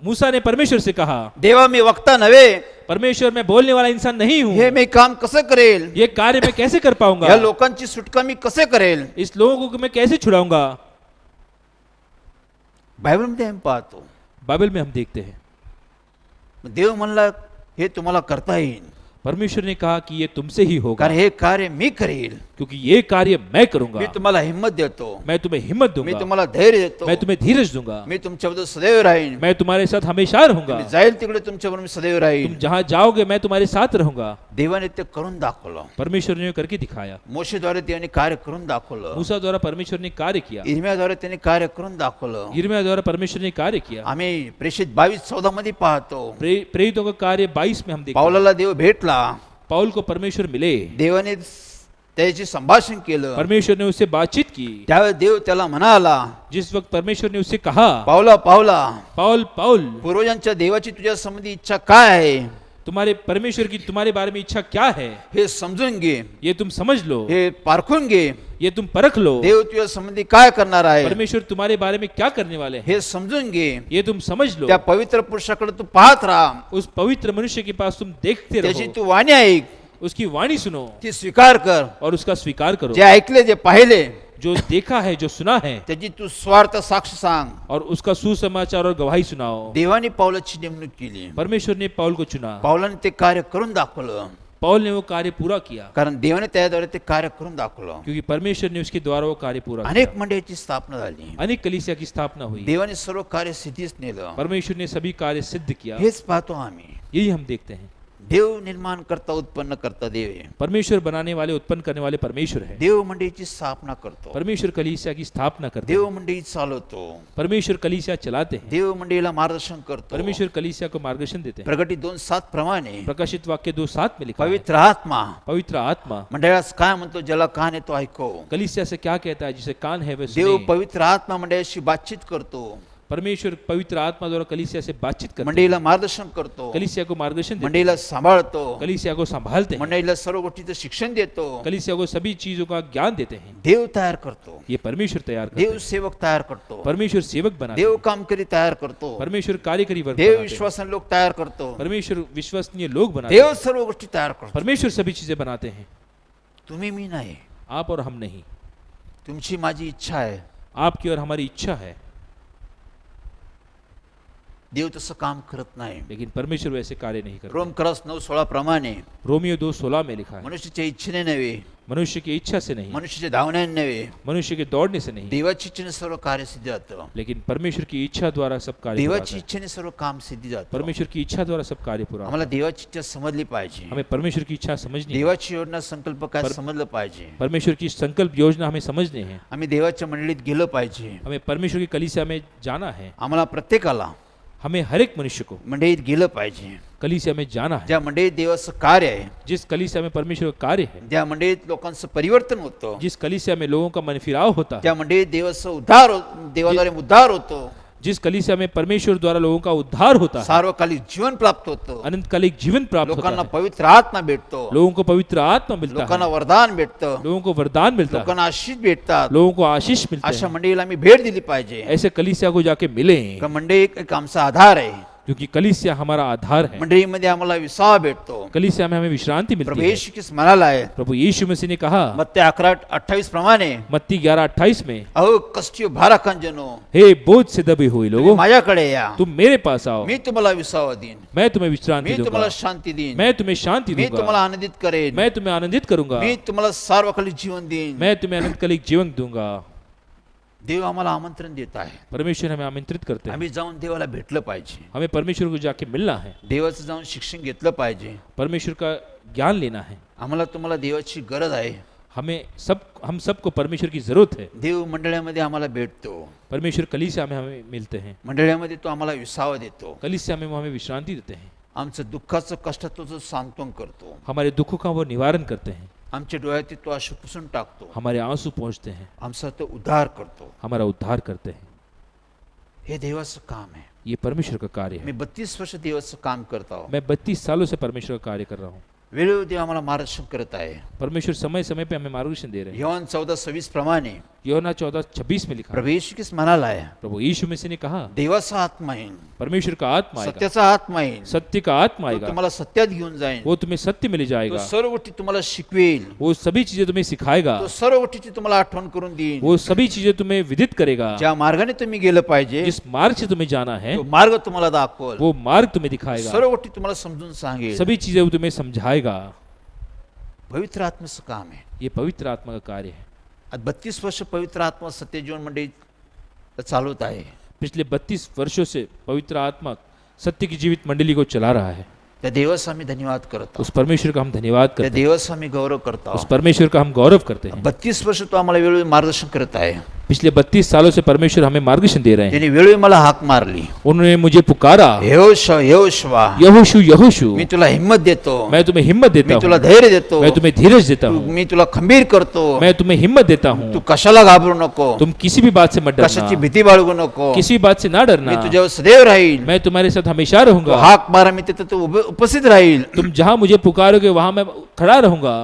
मूसा ने परमेश्वर से कहा, देवा मी वक्ता नव्हे, परमेश्वर मैं बोलने वाला इंसान नहीं हूँ, हे मी काम कसं करेल, ये कार्य मैं कैसे कर या पाऊंगा, लोकांची सुटका मी कसे करेल. इस लोगों को मैं कैसे छुड़ाऊंगा। बायबल मध्ये आम्ही पाहतो, बाइबल में हम देखते हैं, देव म्हणला हे तुम्हाला करता येईल, परमेश्वर ने कहा कि ये तुमसे ही होगा, कारण हे कार्य मी करेल. क्योंकि ये कार्य मैं करूंगा, मी तुम्हाला हिंमत देतो, मैं तुम्हें हिम्मत मी दूंगा, तुम्हाला धैर्य देतो, मैं तुम्हें धीरज दूंगा, मी तुमच्याबद्दल सदैव राहीन, मैं तुम्हारे साथ हमेशा रहूंगा, मी जाईल तिकडे तुमच्याबरोबर मी सदैव तुम राहीन. जहां जाओगे मैं तुम्हारे साथ रहूंगा। देवाने ते करून दाखवलं, परमेश्वर ने करके दिखाया, मोशेद्वारे देवाने कार्य करून दाखवलं, मूसा द्वारा परमेश्वर ने कार्य किया, इर्मियाद्वारे त्याने कार्य करून दाखवलं. यिर्मयाह द्वारा परमेश्वर ने कार्य किया। आम्ही प्रेषित 22:14 मध्ये पाहतो, प्रेरितों का कार्य 22 में हम देखते हैं, पावलाला देव भेटला, पौल को परमेश्वर मिले, देवाने त्याची संभाषण केलं. परमेश्वर ने उससे बातचीत की। त्यावेळेस देव त्याला म्हणाला, जिस वक्त परमेश्वर ने उससे कहा, पावला पावला, पाउल पाउल, पूर्वजांच्या देवाची तुझ्या संबंधी इच्छा काय आहे तुम्हारे परमेश्वर की तुम्हारे बारे में इच्छा क्या है, हे समजून घे, ये तुम समझ लो, हे पारखून घे. ये तुम परख लो। देव तुझ्या संबंधी काय करणार आहे परमेश्वर तुम्हारे बारे में क्या करने वाले हैं, हे समजून घे. ये तुम समझ लो। त्या पवित्र पुरुषाकडे तू पाहत राहा, उस पवित्र मनुष्य के पास तुम देखते त्याची रहो, तू वाणी ऐक, उसकी वाणी सुनो ती स्वीकार कर. और उसका स्वीकार करो। जे ऐकले जे पाहिले जो देखा है, जो सुना है, त्याची तू स्वार्थ साक्ष सांग. और उसका सुसमाचार और गवाही सुनाओ। देवाने पावलाची नेमणूक केली. परमेश्वर ने पाउल को चुना। पावलाने ते कार्य करून दाखवलं, पाउल ने वो कार्य पूरा किया, कारण देवाने त्याद्वारे ते कार्य करून दाखवलं. क्योंकि परमेश्वर ने उसके द्वारा वो कार्य पूरा किया। अनेक मंडळीची स्थापना झाली. अनेक कलीसिया की स्थापना हुई। देवाने सर्व कार्य सिद्धीस नेलं. परमेश्वर ने सभी कार्य सिद्ध किया। हेच पाहतो आम्ही. यही हम देखते हैं। देव निर्माण करता उत्पन्न करता देव आहे. परमेश्वर बनाने वाले, उत्पन्न करने वाले परमेश्वर है। देव मंडळीची स्थापना करतो. परमेश्वर कलीसिया की स्थापना करते देव हैं। मंडळी चालवतो. परमेश्वर कलीसिया चलाते हैं। देव मंडळीला मार्गदर्शन करतो. परमेश्वर कलीसिया को मार्गदर्शन देते हैं। प्रगटी 2:7 प्रमाणे प्रकाशित वाक्य 2:7 में लिखा है, पवित्र आत्मा पवित्र आत्मा मंडळास काय म्हणतो, ज्याला कान आहे तो ऐको. कलीसिया से क्या कहता है, जिसे कान है वह देव सुने। पवित्र आत्मा मंडळाशी बातचीत करतो. परमेश्वर पवित्र आत्मा द्वारा कलीसिया से बातचीत करते हैं। मंडळीला मार्गदर्शन करतो. कलीसिया को मार्गदर्शन देते मंडळीला सांभाळतो. हैं। कलीसिया को संभालते हैं। मंडळीला सर्व गोष्टीचं शिक्षण देतो. कलीसिया को सभी चीजों का ज्ञान देते हैं। देव तयार करतो. ये परमेश्वर तैयार करते देव हैं। सेवक तयार करतो. परमेश्वर सेवक बनाते देव हैं। कामकरी तयार करतो. परमेश्वर कार्यकरी वर्ग देव बनाते हैं। विश्वासन लोक तयार करतो. परमेश्वर विश्वसनीय लोग बनाते देव हैं। सर्व गोष्टी तयार करतो. परमेश्वर सभी चीजें बनाते हैं। तुम्ही मी नाही. आप और हम नहीं, तुमची माझी इच्छा आहे. आपकी और हमारी इच्छा है, देव तसं काम करत नाही. लेकिन परमेश्वर वैसे कार्य नहीं करते। रोम 9:16 प्रमाणे रोमियो 2:16 में लिखा है, मनुष्याच्या इच्छेने नव्हे, मनुष्य की इच्छा से नहीं, मनुष्याच्या धावण्याने नव्हे, मनुष्य के दौड़ने से नहीं, देवाची इच्छेने सर्व कार्य सिद्धी जातं. लेकिन परमेश्वर की इच्छा द्वारा सब कार्य पूरा देवाची होता है। इच्छेने सर्व काम सिद्धी जातं. परमेश्वर की इच्छा द्वारा सब कार्य पूरा होता आम्हाला देवाची इच्छा समजली पाहिजे. है। हमें परमेश्वर की इच्छा समझनी है। देवाची योजना संकल्प काय समजलं पाहिजे. परमेश्वर की संकल्प योजना हमें समझनी है। आम्ही देवाच्या मंडळीत गेलं पाहिजे. हमें परमेश्वर की कलीसिया में जाना है। आम्हाला प्रत्येकाला हमें हर एक मनुष्य को मंडळीत गेलं पाहिजे. कलीसिया में जाना है। ज्या मंडळीत देवाचं कार्य आहे, जिस कलीसिया में परमेश्वर का कार्य है, ज्या मंडळीत लोकांचं परिवर्तन होतं, जिस कलीसिया में लोगों का मन फिराव होता है, त्या मंडळीत देवाचं उद्धार देवाद्वारे उद्धार होतो. जिस कलीसिया में परमेश्वर द्वारा लोगों का उद्धार होता है, सार्वकालिक जीवन प्राप्त होतं. अनंतकालिक जीवन प्राप्त होता लोकांना है, पवित्र आत्मा भेटतो. लोगों को पवित्र आत्मा मिलता लोकांना है, वरदान भेटतं. लोगों को वरदान मिलता है, लोकांना आशीष भेटतात. लोगों को आशीष मिलता अशा है। मंडळीला आम्ही भेट दिली पाहिजे. ऐसे कलीसिया को जाके मिले, का मंडळी एक आमचा आधार आहे. क्योंकि कलीसिया हमारा आधार है। मंडळीमध्ये आम्हाला विसावा भेटतो. कलीसिया में हमें विश्रांति प्रभू मिलती है। येशू ख्रिस्त म्हणाला आहे, प्रभु यीशु मसीह ने कहा मत्ती 11:28 प्रमाणे, मत्ती 11:28 में, अहो कष्टी भाराखांजनो, हे बोझ से दबे हुए लोगों, माझ्याकडे या, तुम मेरे पास आओ, मी तुम्हाला विसावा देईन. मैं तुम्हें विश्रांति मी दूंगा, तुम्हाला शांती देईन. मैं तुम्हें शांति मी दूंगा, तुम्हाला आनंदित करेन. मैं तुम्हें आनंदित करूंगा, मी तुम्हाला सार्वकालिक जीवन देईन. मैं तुम्हें अनंतकालिक जीवन दूंगा। देव आम्हाला आमंत्रण देत आहे. परमेश्वर हमें आमंत्रित करते हैं। आम्ही जाऊन देवाला भेटलं पाहिजे. हमें परमेश्वर को जाके मिलना है, देवाचं जाऊन शिक्षण घेतलं पाहिजे. परमेश्वर का ज्ञान लेना है। आम्हाला तुम्हाला देवाची गरज आहे. हम सबको परमेश्वर की जरूरत है। देव मंडळामध्ये आम्हाला भेटतो. परमेश्वर कलीसिया में हमें मिलते हैं, मंडळामध्ये तो आम्हाला विसावा देतो. कलीसिया में वो हमें विश्रांति देते हैं, आमचं दुःखाचं कष्टाचं जो सांत्वन करतो. हमारे दुखों का वो निवारण करते हैं, आमच्या डोळ्यात तो अश्रू पुसून टाकतो. हमारे आंसू पहुंचते हैं, आमचा तो उद्धार करतो. हमारा उद्धार करते हैं। हे देवाचं काम आहे. ये परमेश्वर का कार्य मी है। 32 वर्ष देवाचं काम करत आहो. मैं 32 सालों से परमेश्वर का कार्य कर रहा हूँ। वेळोवेळी देव आम्हाला मार्गदर्शन करत आहे. परमेश्वर समय समय पे हमें मार्गदर्शन दे रहे हैं। योहान 14:26 प्रमाणे योहन्ना 14:26 में लिखा है, प्रभू येशू ख्रिस्त म्हणाला आहे, प्रभु यीशु मसीह ने कहा देवाचा आत्मा येईन, परमेश्वर का आत्मा आएगा, सत्याचा आत्मा येईन, सत्य का आत्मा तो आएगा, तुम्हाला सत्यात घेऊन जाईन. वो तुम्हें सत्य में ले तो जाएगा, सर्व गोष्टी तुम्हाला शिकवेल. वो सभी चीजें तुम्हें सिखाएगा, तो सर्व गोष्टीची तुम्हाला आठवण करून देईन. वो सभी चीजें तुम्हें विदित करेगा। ज्या मार्गाने तुम्ही गेलं पाहिजे जिस मार्ग से तुम्हें जाना है तो मार्ग तुम्हाला दाखवल. वो मार्ग तुम्हें दिखाएगा, सर्व गोष्टी तुम्हाला समजून सांगेल. सभी चीजें वो तुम्हें समझाएगा। पवित्र आत्म्याचं काम आहे. ये पवित्र आत्मा का कार्य है। आज 32 वर्ष पवित्र आत्मा सत्यजीवन मंडळी चालवत आहे. पिछले 32 वर्षों से पवित्र आत्मा सत्य की जीवित मंडली को चला रहा है. त्या देवाचा आम्ही धन्यवाद करतो, उस परमेश्वर का हम धन्यवाद त्या करते हैं, देवाचा आम्ही गौरव करतो. उस परमेश्वर का हम गौरव करते हैं. 32 वर्ष तो आम्हाला वेळोवेळी मार्गदर्शन करत आहे. पिछले 32 सालों से परमेश्वर हमें मार्गदर्शन दे रहे हैं. त्यांनी वेळोवेळी मला हाक मारली, उन्होंने मुझे पुकारा, यहोशू यहोशुआ, यहोशू यहोशू, मी तुला हिम्मत देतो, मैं तुम्हें हिम्मत देता मी तुला हूँ, धैर्य देतो, मैं तुम्हें धीरज देता हूँ, मी तुला खंबीर करतो, मैं तुम्हें हिम्मत देता तू हूँ. कशाला घाबरू नको, तुम किसी भी बात से मत कशाची डरना, भीती बाळगू नको, किसी भी बात से ना मी डरना. तुझ्यावर सदैव राहील. मैं तुम्हारे साथ हमेशा तो रहूंगा. हाक मारा, मी तिथे तू उपस्थित राहील. तुम जहां मुझे पुकारोगे वहां मैं खड़ा रहूंगा.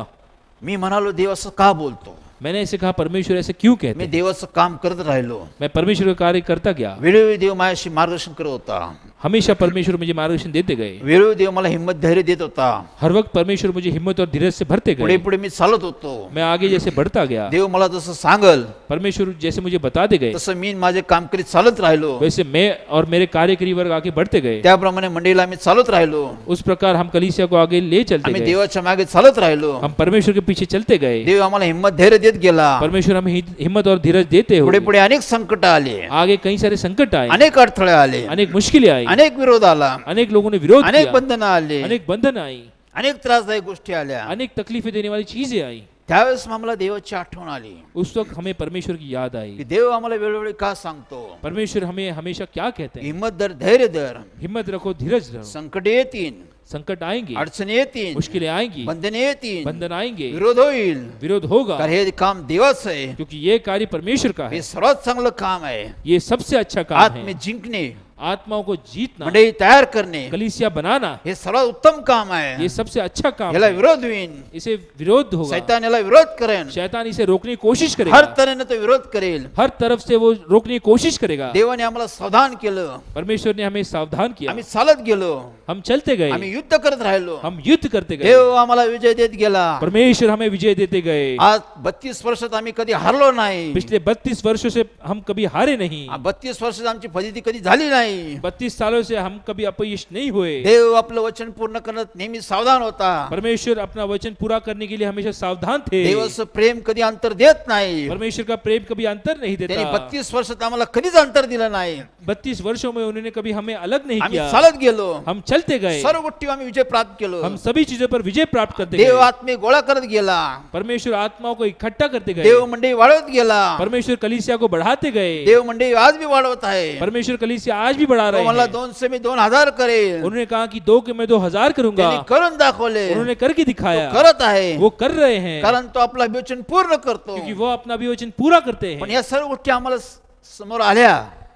मी म्हणालो देव असं का बोलतो, मैंने ऐसे कहा, परमेश्वर ऐसे क्यों कहते मी हैं? देवाचं काम करत राहिलो. मैं परमेश्वर का कार्य करता गया. वेळोवेळी देव माझ्याशी मार्गदर्शन करत होता, हमेशा परमेश्वर मुझे मार्गदर्शन देते गए. वेळोवेळी देव मला हिम्मत धैर्य देत होता. हर वक्त परमेश्वर मुझे हिम्मत और धीरज से भरते पुढे गए. पुढे मी चालत होतो. मैं आगे जैसे बढ़ता गया, देव मला जसं सांगल परमेश्वर जैसे मुझे बताते गए, तसं मी माझे काम करीत चालत राहिलो. वैसे मैं और मेरे कार्यकरी वर्ग आगे बढ़ते गए. त्याप्रमाणे मंडळीला आम्ही चालत राहिलो. उस प्रकार हम कलीसिया को आगे ले चलते आम्ही गए. देवाच्या मागे चालत राहिलो. हम परमेश्वर के पीछे चलते गए. देव आम्हाला हिम्मत धैर्य देत गेला. परमेश्वर हमें हिम्मत और धीरज देते पुढे हुए पुढे अनेक संकट आले, आगे कई सारे संकट आए, अनेक अडथळे आले, अनेक मुश्किलें आई, अनेक विरोध आला, अनेक लोगों ने विरोध अनेक किया, बंधनं आले, अनेक बंधन आई, अनेक त्रासदायक गोष्टी आल्या. अनेक तकलीफें देने वाली चीजें आई. त्यावेळेस आम्हाला देवाची आठवण आली उस वक्त हमें परमेश्वर की याद की आई. देव आम्हाला वेळोवेळी का सांगतो, परमेश्वर हमें हमेशा क्या कहते हैं? हिम्मत धर, धैर्य धर. हिम्मत रखो, धीरज रखो. संकट येतील, संकट आएंगे, अडचणी येतील, मुश्किलें आएंगी, बंधने येतील, बंधन आएंगे, विरोध होईल, विरोध होगा, तर हे काम देवाचं आहे. क्योंकि ये कार्य परमेश्वर का हे है. सर्वात चांगलं काम आहे. ये सबसे अच्छा काम आत्मे है. जिंकणे, आत्माओं को जीतना, मंडळी तयार करणे, कलीसिया बनाना, हे सर्वात उत्तम काम आहे. ये सबसे अच्छा काम याला है. विरोध होईल, इसे विरोध होगा, सैतान याला विरोध करेन, शैतान इसे रोकने की कोशिश हर करेगा, तऱ्हेने तो विरोध करेल. हर तरफ से वो रोकने की कोशिश करेगा. देवाने आम्हाला सावधान केलं, परमेश्वर ने हमें सावधान किया. आम्ही चालत गेलो, हम चलते गए, आम्ही युद्ध करत राहिलो. हम युद्ध करते गए. देव आम्हाला विजय देत गेला. परमेश्वर हमें विजय देते गए. आज 32 वर्षात आम्ही कधी हारलो नाही. पिछले 32 वर्षों से हम कभी हारे नहीं. 32 वर्षात आमची फजिती कधी झाली नाही. 32 सालों से हम कभी अपयश नहीं हुए. देव आपलं वचन पूर्ण करण्यात नेहमी सावधान होता. परमेश्वर अपना वचन पूरा करने के लिए हमेशा सावधान थे. देवाचं प्रेम कधी अंतर देत नाही. परमेश्वर का प्रेम कभी अंतर नहीं त्यांनी देता. 32 वर्षात आम्हाला कधीच अंतर दिलं नाही. 32 वर्षों में उन्होंने कभी हमें अलग नहीं आम्ही किया. चालत गेलो, हम चलते गए, सर्व गोष्टी आम्ही विजय प्राप्त केलो. हम सभी चीजों पर विजय प्राप्त करते देव गए. आत्मे गोळा करत गेला. परमेश्वर आत्माओं को इकट्ठा करते गए. देव मंडळी वाढवत गेला. परमेश्वर कलीसिया को बढ़ाते गए. देव मंडळी आज भी वाढवत आहे. परमेश्वर कलीसिया आज भी बढ़ा तो रहे मला हैं. 200 मी 2000 करेल. उन्होंने कहा कि 2 के मैं 2000 करूंगा. त्यांनी करून दाखवले, उन्होंने करके दिखाया. करत आहे. वो कर रहे हैं, कारण तो आपला वचन पूर्ण करतो. क्योंकि वो अपना विवचन पूरा करते पण हैं. या सर्व गोष्टी आम्हाला समोर आल्या.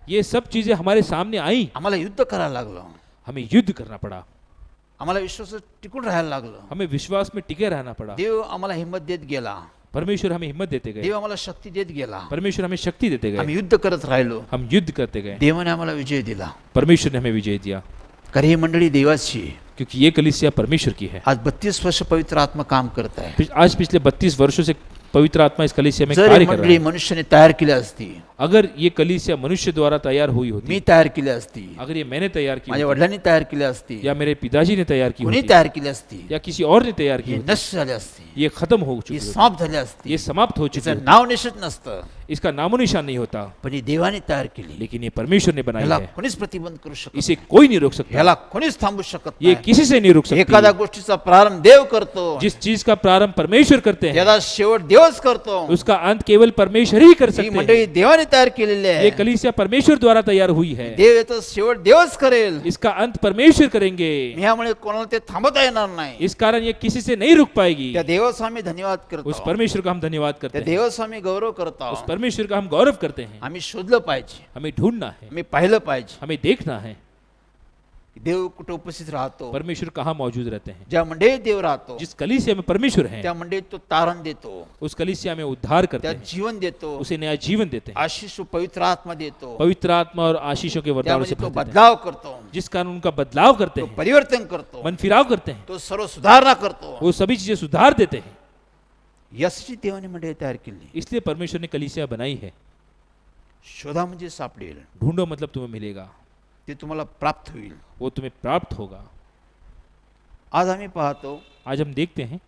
ये सब चीजें हमारे सामने आई. आम्हाला युद्ध करायला लागलं. हमें युद्ध करना पड़ा. आम्हाला विश्वास टिकून राहायला लागलं. हमें विश्वास में टिके रहना पड़ा. देव आम्हाला हिंमत देत गेला. परमेश्वर हमें हिम्मत देते गए. देव आम्हाला शक्ती देत गेला. परमेश्वर हमें शक्ति देते आम्ही गए. युद्ध करत राहिलो. हम युद्ध करते गए. देवाने आम्हाला विजय दिला. परमेश्वर ने हमें विजय दिया, कारण ही मंडळी देवाची. क्योंकि ये कलीसिया परमेश्वर की है. आज 32 वर्ष पवित्र आत्मा काम करत आहे. आज पिछले 32 वर्षों से पवित्र आत्मा इस कलीसिया में जर कार्य ही कर रहा मंडळी है. मनुष्याने तयार केली असती, अगर ये कलीसिया मनुष्य द्वारा तैयार हुई मी होती, तयार केली असती, अगर ये मैंने तैयार की माझ्या होती, वडिलांनी तयार केली असती, या मेरे पिताजी ने तैयार की कोणी होती, तयार केली असती, या किसी और ने तैयार की ही होती, नष्ट झाली असती, ये खत्म हो चुकी ही होती, समाप्त झाली असती. ये समाप्त हो चुकी तिचं होती. नाव निश्चित नसतं. इसका नामो निशान नहीं होता. पण ही देवाने तयार केली. लेकिन ये परमेश्वर ने बनाई ह्याला है. कोणीच प्रतिबंध करू शकत इसे कोई नहीं रोक सकता. ह्याला कोणीच थांबू शकत ये नाही. किसी से नहीं रुक सकती. एखाद्या गोष्टीचा प्रारंभ देव करतो, जिस चीज का प्रारंभ परमेश्वर करते हैं, त्याचा शेवट देवच करतो. उसका अंत केवल परमेश्वर ही कर ही सकते मंडळी हैं. देवाने तयार केलेली ये आहे. कलीसिया परमेश्वर द्वारा तैयार हुई है. देव याचा शेवट देवच करेल. इसका अंत परमेश्वर करेंगे. ह्यामुळे कोणाला ते थांबवता येणार नाही. इस कारण ये किसी से नहीं रुक पाएगी. त्या देवाचा आम्ही धन्यवाद करतो. उस परमेश्वर का हम धन्यवाद त्या करते हैं. देवाचा आम्ही गौरव करतो. उस परमेश्वर का हम गौरव करते हैं. आम्ही शोधलं पाहिजे, हमें ढूंढना है, आम्ही पाहिलं पाहिजे हमें देखना है की देव कुठे उपस्थित राहतो. परमेश्वर कहाँ मौजूद रहते हैं. ज्या मंडळीत देव राहतो जिस कलीसिया में परमेश्वर है, त्या मंडळीत तो तारण देतो, उस कलीसिया में उद्धार करते त्यात हैं, जीवन देतो, उसे नया जीवन देते हैं. आशीष व पवित्र आत्मा देतो. पवित्र आत्मा और आशीषों के वरदानों से त्यामध्ये तो भर देते हैं. बदलाव करतो, जिस कारण उनका बदलाव करते तो हैं, परिवर्तन करतो, मन फिराव करते हैं, तो सर्व सुधारणा करतो. वो सभी चीजें सुधार देते हैं. याची देवाने मंडळी तयार केली. इसलिए परमेश्वर ने कलीसिया बनाई है. शोधा म्हणजे सापडेल, ढूंढो मतलब तुम्हें मिलेगा, ते तुम्हाला प्राप्त होईल. वो तुम्हें प्राप्त होगा. आज आम्ही पाहतो आज हम देखते हैं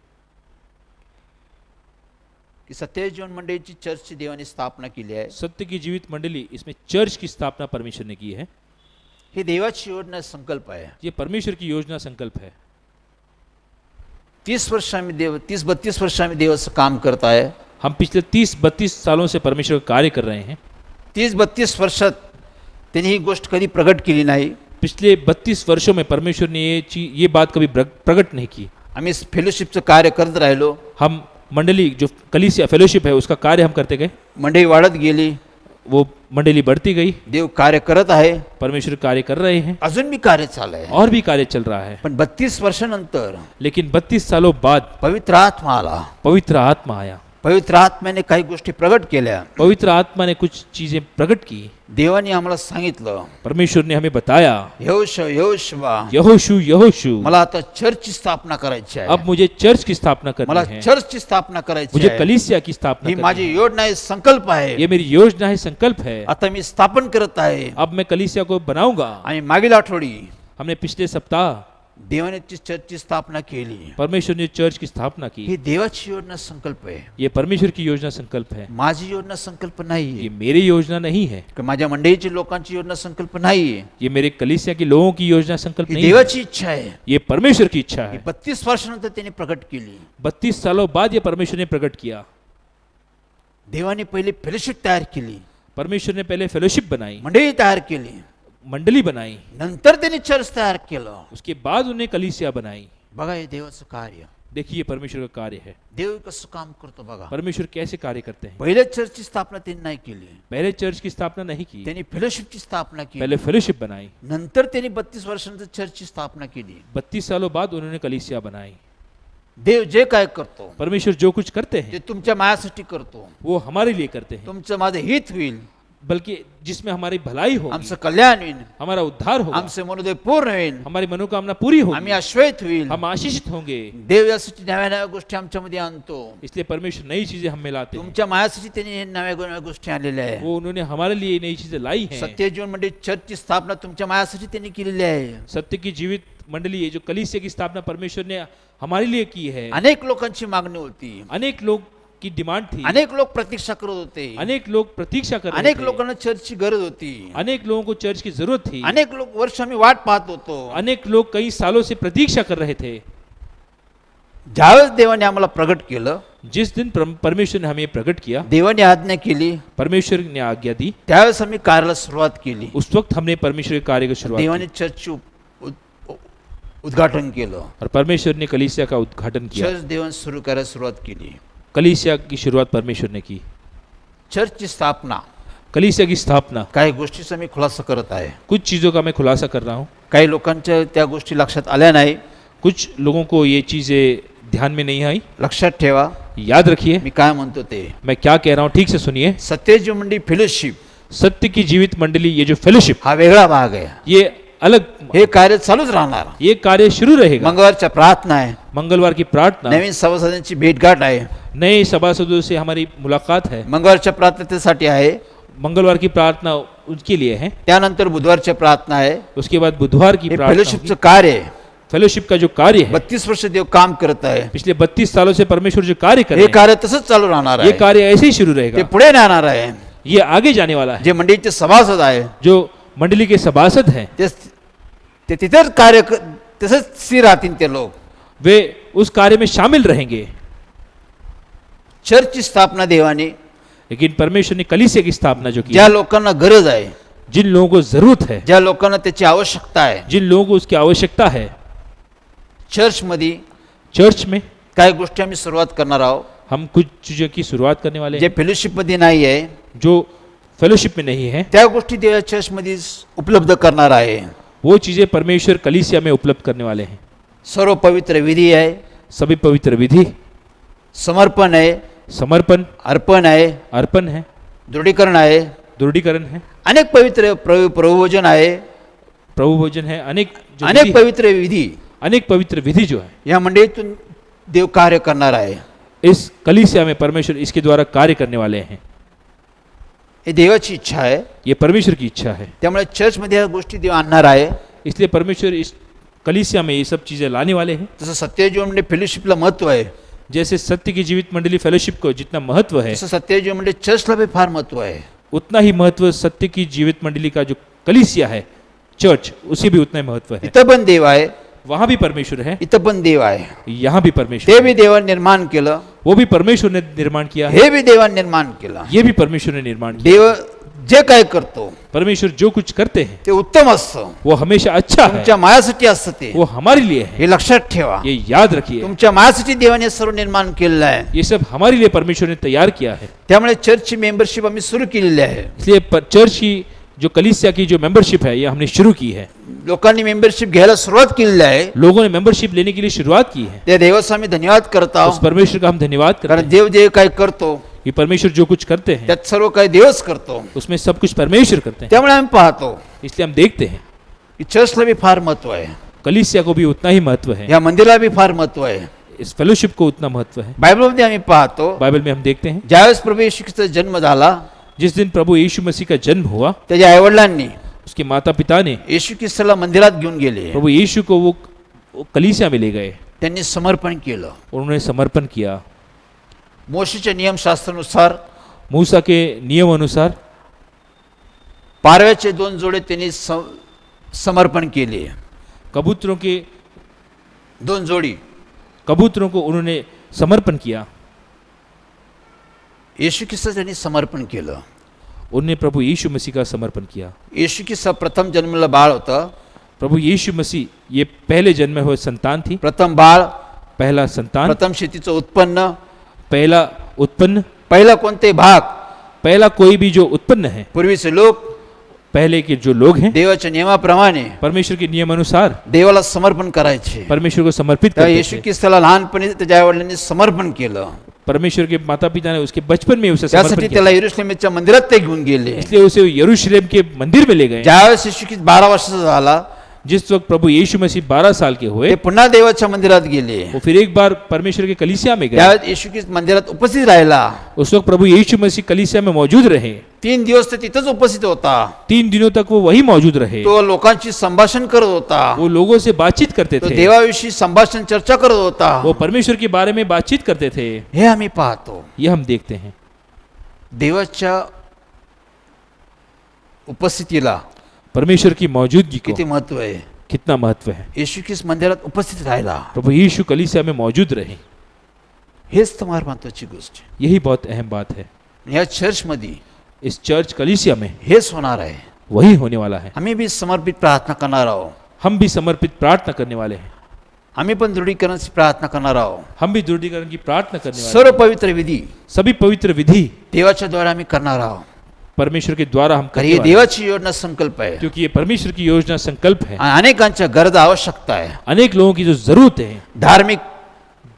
की 27 जून मंडळीची चर्चची देवाने स्थापना केली आहे. सत्य की जीवित मंडली, इसमें चर्च की स्थापना परमेश्वर ने की है. ही देवाची योजना संकल्प आहे. ये परमेश्वर की योजना संकल्प है. 30 32 वर्ष आम्ही देवाचं काम करत आहे. हम पिछले 30-32 सालों से परमेश्वर का कार्य कर रहे हैं. 30-32 वर्षात त्यांनी ही गोष्ट कधी प्रगट केली नाही. पिछले 32 वर्षों में परमेश्वर ने ये बात कभी प्रकट नहीं की. आम्ही फेलोशिपचं कार्य करत राहिलो. हम मंडली जो कलीसिया फेलोशिप है उसका कार्य हम करते गए. मंडळी वाढत गेली. वो मंडली बढ़ती गई. देव कार्य करत आहे. परमेश्वर कार्य कर रहे हैं. अजून भी कार्य चालू आहे. और भी कार्य चल रहा है. पण 32 वर्षानंतर लेकिन 32 सालों बाद पवित्र आत्मा आला. पवित्र आत्मा आया. पवित्र आत्म्याने काही गोष्टी प्रगट केल्या. पवित्र आत्मा ने कुछ चीजें प्रकट की. देवाने आम्हाला सांगितलं, परमेश्वर ने हमें बताया, यहोशू मला आता चर्चची स्थापना करायची आहे. अब मुझे चर्च की स्थापना करनी मला है. चर्चची स्थापना करायची मुझे आहे. कलीसिया की स्थापना ही करनी माझी है. योजना आहे, संकल्प आहे. ये मेरी योजना है, संकल्प है. आता मी स्थापन करत आहे. अब मैं कलीसिया को बनाऊंगा. आणि मागील आठवडी हमने पिछले सप्ताह देवाने चर्चची स्थापना केली. परमेश्वर ने चर्च की स्थापना ही की. देवाची योजना संकल्प आहे. ये परमेश्वर की योजना संकल्प है. माझी योजना संकल्प ये नाही. मेरी योजना नहीं है. माझ्या मंडळीची लोकांची योजना संकल्प नाही. ये मेरे कलीसिया के लोगों की योजना संकल्प ही नहीं है. देवाची इच्छा आहे. ये परमेश्वर की इच्छा ही है. 32 वर्षानंतर त्याने प्रगट केली. 32 सालों बाद ये परमेश्वर ने प्रकट किया. देवाने पहिले फेलोशिप तयार केली. परमेश्वर ने पहले फेलोशिप बनाई, मंडळी तयार केली. मंडली बनाई. नंतर त्यांनी चर्च तयार केलं. उसके बाद उन्हें कलीसिया बनाई. बघा हे देवाचं कार्य. देखिए परमेश्वर का कार्य है. देव कसं काम करतो बघा. परमेश्वर कैसे कार्य करते हैं. पहिले चर्चची स्थापना त्यांनी नाही केली. पहले चर्च की स्थापना नहीं की, त्यांनी फेलोशिपची स्थापना केली. पहले फेलोशिप बनाई. नंतर त्यांनी 32 वर्षानंतर चर्चची स्थापना केली. 32 सालों बाद उन्होंने कलीसिया बनाई. देव जे काय करतो परमेश्वर जो कुछ करते ते हैं तुमच्या मायासाठी करतो. वो हमारे लिए करते हैं, तुमचं माझं हित होईल. बल्कि जिसमें हमारी भलाई होगी, आमचं कल्याण होईल. हमारा उद्धार होगा, आमचे मनोदय पूर्ण होईल. हमारी मनोकामना पूरी आम्ही होगी, आश्वस्त होईल. हम आशीषित होंगे. देव यासाठी नव्या नव्या गोष्टी आमच्यामध्ये आणतो. इसलिए परमेश्वर नई चीजें हम में लाते हैं. तुमच्या मायासाठी त्यांनी नव्या नव्या गोष्टी आणलेल्या आहे. वो उन्होंने हमारे लिए नई चीजें लाई हैं. सत्य जीवन म्हणजे चर्चची स्थापना तुमच्या मायासाठी त्यांनी केलेली आहे. सत्य की जीवित मंडली, ये जो कलीसिया की स्थापना परमेश्वर ने हमारे लिए की है. अनेक लोकांची मागणी होती. अनेक लोग की डिमांड थी, अनेक लोक प्रतीक्षा करत होते. अनेक लोग प्रतीक्षा कर रहे अनेक थे, लोकांना चर्चची गरज होती. अनेक लोगों को चर्च की जरूरत थी, अनेक लोक वर्ष आम्ही वाट पाहत होतो. अनेक लोग कई सालों से प्रतीक्षा कर रहे थे. ज्यावेळेस देवाने आम्हाला प्रगट केलं, जिस दिन परमेश्वर ने हमें प्रकट किया, देवाने आज्ञा केली, परमेश्वर ने आज्ञा दी, त्यावेळेस आम्ही कार्याला सुरुवात केली. उस वक्त हमने परमेश्वर के कार्य की शुरुआत देवाने की चर्चची उद्घाटन केलं. और परमेश्वर ने कलीसिया का उद्घाटन किया. चर्च देवाने सुरू करायला सुरुवात केली. कलीसिया की शुरुआत परमेश्वर ने की. चर्चची स्थापना, कलीसिया की स्थापना, काही गोष्टीचा मी खुलासा करत आहे. कुछ चीज़ों का मैं खुलासा कर रहा हूँ. काही लोकांच्या त्या गोष्टी लक्षात आल्या नाही. कुछ लोगों को ये चीज़ें ध्यान में नहीं आई. लक्षात ठेवा याद रखिए मी काय म्हणतो ते. मैं क्या कह रहा हूँ, ठीक से सुनिए. सत्यजीव मंडळी फेलोशिप सत्य की जीवित मंडली, ये जो फेलोशिप, हा वेगळा भाग आहे. ये अलग, हे कार्य चालूच राहणार. ये कार्य शुरू रहेगा. मंगळवारच्या प्रार्थना आहे. मंगलवार की प्रार्थना, नवीन सभासदांची भेटगाठ आहे. नए सभासदों से हमारी मुलाकात है. मंगळवारच्या प्रार्थनेसाठी आहे. मंगलवार की प्रार्थना उनके लिए है. त्यानंतर बुधवारच्या प्रार्थना आहे. उसके बाद बुधवार की हे प्रार्थना फेलोशिपचं होगी. कार्य आहे. फेलोशिप का जो कार्य है, 32 वर्ष देव काम करत आहे. पिछले 32 सालों से परमेश्वर जो कार्य कर हे रहे हैं, कार्य तसंच चालू राहणार ये आहे. कार्य ऐसे ही शुरू ते रहेगा. पुढे राहणार आहे. ये आगे जाने वाला है. जे मंडळीचे सभासद आहे जो मंडली के सभासद हैं, ते तिथेच कार्य तसंच स्थिर राहतील. ते लोक वे उस कार्य में शामिल रहेंगे. चर्चची स्थापना देवाने लेकिन परमेश्वर ने कलीसिया की स्थापना जो की, ज्या लोकांना गरज आहे, जिन लोगों को जरूरत है, ज्या लोकांना त्याची आवश्यकता आहे, जिन लोगों को उसकी आवश्यकता है, चर्चमध्ये चर्च में काही गोष्टी आम्ही सुरुवात करणार आहोत. हम कुछ चीजों की शुरुआत करने वाले जे हैं फेलोशिपमध्ये नाही आहे, जो फेलोशिप में नहीं है. त्या गोष्टी देवा चर्चमध्ये उपलब्ध करणार आहे. वो चीजें परमेश्वर कलीसिया में उपलब्ध करने वाले हैं. सर्व पवित्र विधी आहे, सभी पवित्र विधि, समर्पण आहे, समर्पण, अर्पण आहे, अर्पण है, दृढीकरण आहे, दृढ़ीकरण है, अनेक पवित्र प्रभुभोजन आहे, प्रभु भोजन है, अनेक जो अनेक विधि, पवित्र विधी अनेक पवित्र विधि जो है, या मंडळीतून देव कार्य करणार आहे. इस कलीसिया में परमेश्वर इसके द्वारा कार्य करने वाले हैं. हे देवाची इच्छा आहे. ये परमेश्वर की इच्छा है. त्यामुळे चर्चमध्ये या गोष्टी देव आणणार आहे. इसलिए परमेश्वर इस कलीसिया में ये सब चीजें लाने वाले हैं. तसं सत्यजीवन म्हणजे फेलोशिपला महत्व आहे, जैसे सत्य की जीवित मंडली फेलोशिप को जितना महत्व है, तसं सत्यजीवन म्हणजे चर्चला भी फार महत्व आहे. उतना ही महत्व सत्य की जीवित मंडली का जो कलीसिया है, चर्च, उसे भी उतना ही महत्व है. इथं पण देव आहे, वहां भी परमेश्वर है, इथं पण देव आहे. यहाँ भी परमेश्वर ते है. बी देवाने निर्माण केलं, वो भी परमेश्वर ने निर्माण किया है, हे बी देवाने निर्माण केलं. ये भी परमेश्वर ने निर्माण किया. देव जे काय करतो परमेश्वर जो कुछ करते हैं ते उत्तम असतं, वो हमेशा अच्छा है, तुमच्या मायासाठी असतं ते. वो हमारे लिए है. हे लक्षात ठेवा. ये याद रखिए, तुमच्या मायासाठी देवाने सर्व निर्माण केलेलं आहे. ये सब हमारे लिए परमेश्वर ने तैयार किया है. त्यामुळे चर्चची मेंबरशिप आम्ही सुरू केलेली आहे. इसलिए चर्च की जो कलीसिया की जो मेंबरशिप है ये हमने शुरू की है. लोकांनी मेंबरशिप घ्यायला सुरुवात केलेली आहे. लोगों ने मेंबरशिप लेने के लिए शुरुआत की है. त्या देवाचा आम्ही धन्यवाद करत उस आहोत. परमेश्वर का हम धन्यवाद करते कारण हैं. देव जे काय करतो ये परमेश्वर जो कुछ करते हैं त्यात सर्व काही देवच करतो. उसमें सब कुछ परमेश्वर करते हैं. त्यामुळे आम्ही पाहतो इसलिए हम देखते हैं की चर्चला बी फार महत्व आहे, कलीसिया को भी उतना ही महत्व है, या मंदिराला बी फार महत्व आहे. इस फेलोशिप को उतना महत्व है. बायबलमध्ये आम्ही पाहतो बाइबल में हम देखते हैं ज्यावेळेस प्रभू येशू ख्रिस्ताचा जन्म झाला, जिस दिन प्रभु यीशु मसीह का जन्म हुआ, त्याच्या आईवडिलांनी उसके माता पिता ने येशू ख्रिस्ताला मंदिरात घेऊन गेले. प्रभु यीशु को वो कलीसिया में ले गए. त्यांनी समर्पण केलं. उन्होंने समर्पण किया. मोशेच्या नियमशास्त्रानुसार मूसा के नियम अनुसार पारव्याचे 2 जोडे त्यांनी समर्पण केले. कबूतरों के 2 जोडी कबूतरों को उन्होंने समर्पण किया. येशू ख्रिस्त त्यांनी समर्पण केलं. उन्होंने प्रभु यीशु मसीह का समर्पण किया. येशू ख्रिस्त प्रथम जन्मलेलं बाळ होतं. प्रभु यीशु मसीह ये पहले जन्मे हुए संतान थी. प्रथम बाळ, पहला संतान, प्रथम शेतीचं उत्पन्न, पहला उत्पन्न, पहिला कोणते भाग. पहला कोई भी जो उत्पन्न है. पूर्वीचे लोक पहले के जो लोग हैं देवाच्या नियमाप्रमाणे परमेश्वर के नियम अनुसार देवाला समर्पण करायचे. परमेश्वर को समर्पित त्या करते येशू थे. ख्रिस्ताला लहानपणी त्याच्या आईवडिलांनी समर्पण केलं. परमेश्वर के माता पिता ने उसके बचपन में उसे समर्पण त्यासाठी किया. त्याला यरूशलेमच्या मंदिरात ते घेऊन गेले. इसलिए उसे यरूशलेम के मंदिर में ले गए. ज्यावेळेस येशू ख्रिस्त 12 वर्षाचा झाला, जिस वक्त प्रभु यीशु मसीह 12 साल के हुए, ते पुन्हा देवाच्या मंदिरात गेले. वो फिर एक बार परमेश्वर के कलीसिया में गए. त्यावेळेस येशू ख्रिस्त मंदिरात उपस्थित राहिला. उस वक्त प्रभु यीशु मसीह कलीसिया में मौजूद रहे. 3 दिवस ते तिथंच उपस्थित होता. 3 दिनों तक वो वही मौजूद रहे. तो लोकांशी संभाषण करत होता. वो लोगों से बातचीत करते तो थे. देवाविषयी संभाषण चर्चा करत होता. वो परमेश्वर के बारे में बातचीत करते थे. हे आम्ही पाहतो. ये हम देखते हैं. देवाच्या उपस्थितीला परमेश्वर की मौजूदगी को किती महत्व आहे. कितना महत्व है. येशू ख्रिस्त मंदिरात उपस्थित राहिला, प्रभु यीशु कलीसिया में मौजूद रहे. हेच तर फार महत्वाची गोष्ट आहे. यही बहुत अहम बात है. या चर्चमध्ये इस चर्च कलीसिया में हेच होणार आहे. वही होने वाला है. आम्ही बी समर्पित प्रार्थना करणार आहोत. हम भी समर्पित प्रार्थना करने वाले हैं. आम्ही पण दृढीकरणाची प्रार्थना करणार आहोत. हम भी दृढ़ीकरण की प्रार्थना करने वाले हैं. सर्व पवित्र विधी सभी पवित्र विधि देवाच्या द्वारे आम्ही करणार आहोत. परमेश्वर के द्वारा हम कारण करने ही वाले हैं. देवाची योजना संकल्प आहे. क्योंकि ये परमेश्वर की योजना संकल्प है. आणि अनेकांच्या गरजा आवश्यकता आहे. अनेक लोगों की जो जरूरत है, धार्मिक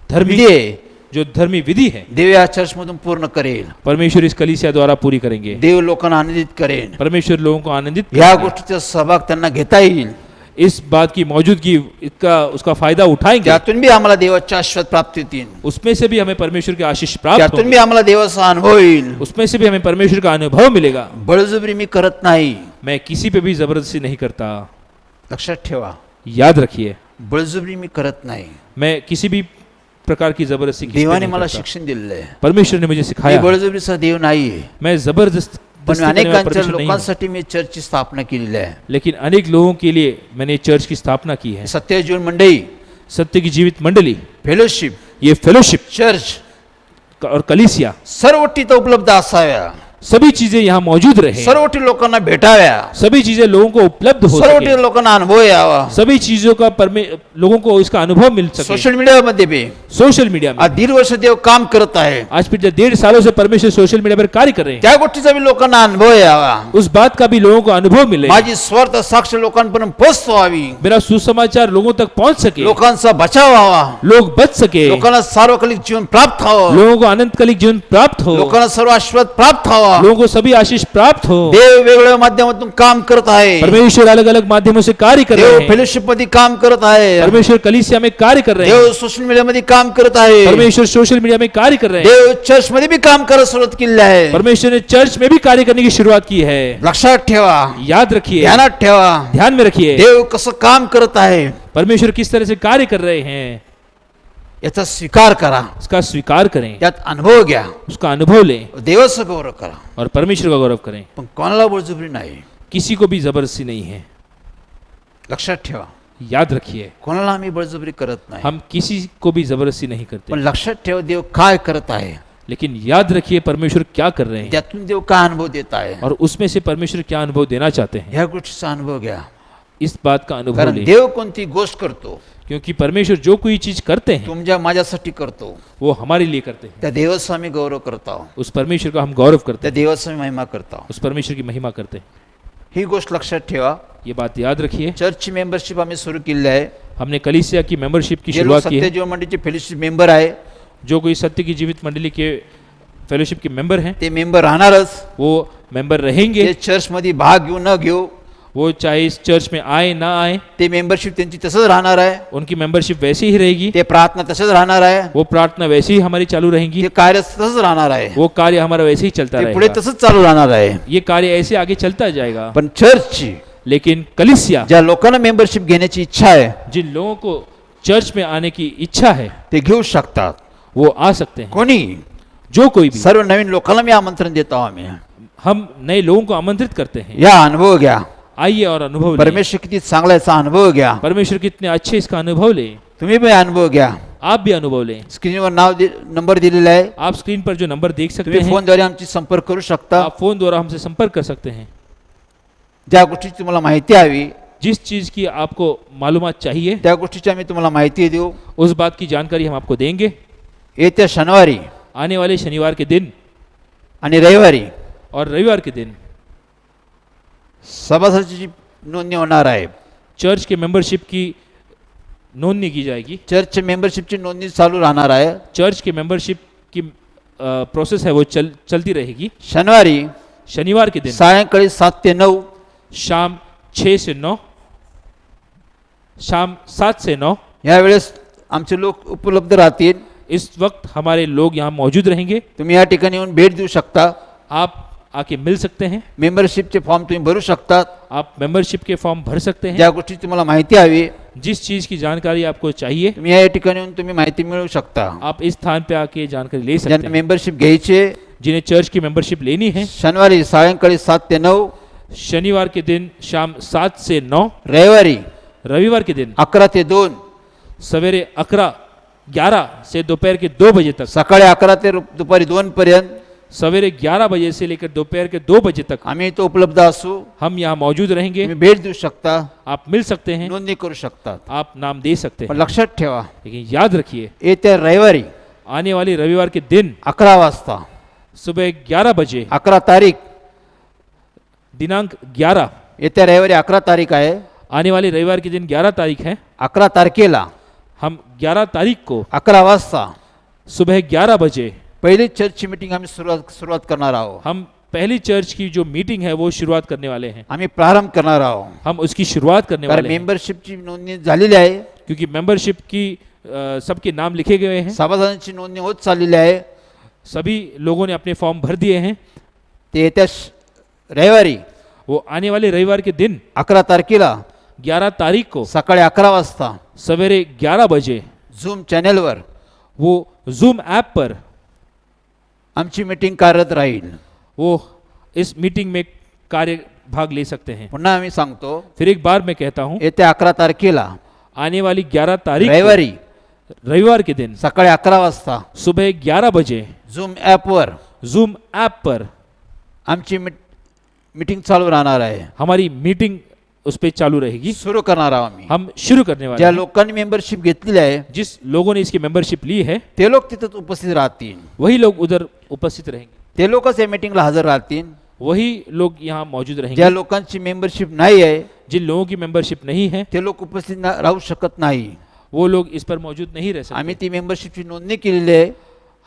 धर्मी विधी आहे, जो धर्मी विधि है, देव या चर्चमधून पूर्ण करेल. परमेश्वर इस कलीसिया द्वारा पूरी करेंगे. देव लोकांना आनंदित करेल. परमेश्वर लोगों को आनंदित या करेंगे. गोष्टीचा सहभाग त्यांना घेता येईल. इस बात की मौजूदगी इसका उसका फायदा उठाएंगे. त्यातून बी आम्हाला देवाचे आशीर्वाद प्राप्त होतील. उसमें से भी हमें परमेश्वर के आशीष प्राप्त त्यातून होंगे. बी आम्हाला देवाचा अनुभव येईल. उसमें से भी हमें परमेश्वर का अनुभव मिलेगा. बळजबरी मी करत नाही. मैं किसी पे भी जबरदस्ती नहीं करता. लक्षात ठेवा, याद रखिए, बळजबरी मी करत नाही. मैं किसी भी प्रकार की जबरदस्ती किसी पे देवाने नहीं मला करता. शिक्षण दिलेलं आहे. परमेश्वर ने मुझे मी सिखाया. बळजबरीचा देव नाहीये. मैं जबरदस्त पण करने वाला अनेकांच्या परमेश्वर नहीं हूं. लोकांसाठी मी चर्चची स्थापना केलेली आहे. लेकिन अनेक लोगों के लिए मैंने चर्च की स्थापना की है. सत्य जीवन मंडळी, सत्य की जीवित मंडली, फेलोशिप, ये फेलोशिप चर्च और कलीसिया, सर्व तिथं उपलब्ध असाव्या. सभी चीजें यहाँ मौजूद रहे. सर्व लोकांना भेटाव्या. सभी चीजें लोगों को उपलब्ध हो सर्व सके. लोकांना अनुभव यावा. सभी चीजों का लोगों को इसका अनुभव मिल सके. सोशल मीडियामध्ये बी सोशल मीडिया में आज 1.5 वर्ष देव काम करत आहे. आज पिछले 1.5 सालों से परमेश्वर सोशल मीडिया पर कार्य कर रहे हैं. त्या गोष्टीचा बी लोकांना अनुभव यावा. उस बात का भी लोगों को अनुभव मिले. माझी स्वार्थ साक्ष लोकांपर्यंत पोहोचवावी. मेरा सुसमाचार लोगों तक पहुंच सके. लोकांचा बचाव व्हावा. लोग बच सके. लोकांना सार्वकालिक जीवन प्राप्त व्हावं. लोगों को अनंतकालिक जीवन प्राप्त हो. लोकांना सर्व आशीर्वाद प्राप्त व्हावा. लोगों को सभी आशीष प्राप्त हो. देव वेगवेगळ्या माध्यमातून काम करत आहे. परमेश्वर अलग अलग माध्यमों से कार्य कर रहे देव हैं. फेलोशिप मध्ये काम करत आहे. परमेश्वर कलीसिया में कार्य कर रहे हैं. देव सोशल मीडिया मध्ये काम करत आहे. परमेश्वर सोशल मीडिया में कार्य कर रहे हैं. देव चर्च मध्ये बी काम करायला सुरुवात केली आहे. परमेश्वर ने चर्च में भी कार्य करने की शुरुआत की है. लक्षात ठेवा, याद रखिए, ध्यानात ठेवा, ध्यान में रखिए, देव कसं काम करत आहे परमेश्वर किस तरह से कार्य कर रहे हैं. याचा स्वीकार करा. उसका स्वीकार करें, यात अनुभव घ्या. उसका अनुभव लें देवाचा गौरव करा. और परमेश्वर का गौरव करें. पण कोणाला बळजबरी नाही. किसी को भी जबरदस्ती नहीं है. लक्षात ठेवा, याद रखिए, कोणाला आम्ही बळजबरी करत नाही, हम किसी को भी जबरदस्ती नहीं करते, पण लक्षात ठेव देव काय करत आहे, लेकिन याद रखिए परमेश्वर क्या कर रहे हैं त्यातून देव काय अनुभव देत आहे, और उसमें से परमेश्वर क्या अनुभव देना चाहते हैं। ह्या गोष्टीचा अनुभव घ्या. इस बात का अनुभव कारण लें, देव कोणती गोष्ट करतो क्योंकि परमेश्वर जो कोई चीज करते हैं तुमच्या माझ्यासाठी करतो, वो हमारे लिए करते हैं। त्या देवाचा आम्ही गौरव करतो, उस परमेश्वर का हम गौरव करते त्या हैं, देवाचा आम्ही महिमा करतो. उस परमेश्वर की महिमा करते हैं। ही गोष्ट लक्षात ठेवा. ये बात याद रखिए। चर्चची मेंबरशिप आम्ही सुरू केली आहे. हमने कलीसिया की मेंबरशिप की जे लोक शुरुआत की है। सत्यजीवन मंडळीचे फेलोशिप मेंबर आहे जो कोई सत्य की जीवित मंडली के फेलोशिप के मेंबर हैं ते मेंबर राहणारच. वो मेंबर रहेंगे, ते चर्चमध्ये भाग घेऊ न घेऊ वो चाहे इस चर्च में आए ना आए, ते मेंबरशिप त्यांची तसंच राहणार आहे. उनकी मेंबरशिप वैसी ही रहेगी, ते प्रार्थना तसंच राहणार आहे. वो प्रार्थना वैसी ही हमारी चालू रहेंगी, ते कार्य तसंच राहणार आहे. वो कार्य हमारा वैसे ही चलता ते पुढे रहेगा, तसंच चालू राहणार आहे. ये कार्य ऐसे आगे चलता जाएगा। पण चर्चची लेकिन कलीसिया, ज्या लोकांना मेंबरशिप घेण्याची इच्छा आहे जिन लोगों को चर्च में आने की इच्छा है ते घेऊ शकतात. वो आ सकते हैं, कोणी जो कोई भी। सर्व नवीन लोकांना मी आमंत्रण देतो. आम्ही हम नए लोगों को आमंत्रित करते हैं, या अनुभव घ्या. आइए और अनुभव लें। परमेश्वर किती चांगला याचा अनुभव घ्या. परमेश्वर कितने अच्छे इसका अनुभव लें, तुम्ही पण अनुभव घ्या. आप भी अनुभव लें। स्क्रीनवर नंबर दिलेला आहे. आप स्क्रीन पर जो नंबर देख सकते तुम्ही हैं, फोनद्वारे आमची संपर्क करू शकता. आप फोन द्वारा हमसे संपर्क कर सकते हैं। ज्या गोष्टीची तुम्हाला माहिती हवी जिस चीज की आपको मालूमात चाहिए, त्या गोष्टीची आम्ही तुम्हाला माहिती देऊ. उस बात की जानकारी हम आपको देंगे। येत्या शनिवारी आने वाले शनिवार के दिन आणि रविवारी और रविवार के दिन सभासदाची नोंदणी होणार आहे. चर्च के मेंबरशिप की नोंदणी की जाएगी। चर्च मेंबरशिपची नोंदणी चालू राहणार आहे. चर्च के मेंबरशिप की प्रोसेस है वो चलती रहेगी। शनिवारी शनिवार के दिन सायंकाळी 7 ते 9 शाम 6 से 9, शाम 7 से 9 यावेळेस आमचे लोक उपलब्ध राहतील. इस वक्त हमारे लोग यहाँ मौजूद रहेंगे। तुम्ही या ठिकाणी येऊन भेट देऊ शकता. आप आके मिल सकते हैं, मेंबरशिपचे फॉर्म तुम्ही भरू शकता. आप मेंबरशिप के फॉर्म भर सकते हैं। ज्या गोष्टी तुम्हाला माहिती हवी जिस चीज़ की जानकारी आपको चाहिए, तुम्ही या ठिकाणी येऊन तुम्ही माहिती मिळवू शकता. आप इस स्थान पे आके जानकारी ले सकते ज्यांना हैं। मेंबरशिप घ्यायचे जिन्हें चर्च की मेंबरशिप लेनी है, शनिवारी सायंकाळी 7 ते 9, शनिवार के दिन शाम 7 से 9, रविवारी रविवार के दिन 11 ते 2, सवेरे 11 से दोपहर के 2 बजे तक, सकाळी 11 ते दुपारी 2 पर्यंत सवेरे 11 बजे से लेकर दोपहर के 2 बजे तक आम्ही इथं उपलब्ध असू. हम यहाँ मौजूद रहेंगे। तुम्ही भेट देऊ शकता, आप मिल सकते हैं, नोंदणी करू शकता. आप नाम दे सकते पण हैं। लक्षात ठेवा लेकिन याद रखिए, येत्या रविवारी आने वाली रविवार के दिन 11 वाजता सुबह 11 बजे, 11 तारीख, दिनांक 11, येत्या रविवारी 11 तारीख आहे. आने वाले रविवार के दिन 11 तारीख है। 11 तारखेला हम 11 तारीख को 11 वाजता सुबह 11 बजे पहिली चर्चची मीटिंग आम्ही सुरुवात करणार आहोत. हम पहली चर्च की जो मीटिंग है वो शुरुआत करने वाले हैं। आम्ही प्रारंभ करणार आहोत. हम उसकी शुरुआत करने कारण वाले हैं, मेंबरशिपची नोंदणी झालेली आहे. क्योंकि मेंबरशिप की सबके नाम लिखे गए हैं। सभासदांची नोंदणी होत चाललेली आहे. सभी लोगों ने अपने फॉर्म भर दिए हैं। ते येत्या रविवारी वो आने वाले रविवार के दिन 11 तारखेला 11 तारीख को सकाळी 11 वाजता सवेरे 11 बजे झूम चॅनेलवर वो जूम ऐप पर आमची मीटिंग कार्यरत राहील. वो इस मीटिंग में कार्य भाग ले सकते हैं। पुन्हा आम्ही सांगतो, फिर एक बार मैं कहता हूँ, येत्या 11 तारखेला आने वाली 11 तारीख को, रविवारी रविवार के दिन सकाळी 11 वाजता सुबह 11 बजे झूम ॲपवर जूम ऐप पर आमची मीटिंग चालू राहणार आहे. हमारी मीटिंग उस पर चालू रहेगी। सुरू करणार आहोत आम्ही. हम शुरू करने वाले ज्या हैं। लोकांनी मेंबरशिप घेतलेली आहे जिस लोगों ने इसकी मेंबरशिप ली है, ते लोक तिथं उपस्थित राहतील. वही लोग उधर उपस्थित रहेंगे, ते लोकच या मीटिंगला हजर राहतील. वही लोग यहाँ मौजूद ज्या रहेंगे। लोकांची मेंबरशिप नाही आहे जिन लोगों की मेंबरशिप नहीं है, ते लोक उपस्थित राहू शकत नाही. वो लोग इस पर मौजूद नहीं रह सकते। आम्ही ती मेंबरशिपची नोंदणी केलेली आहे.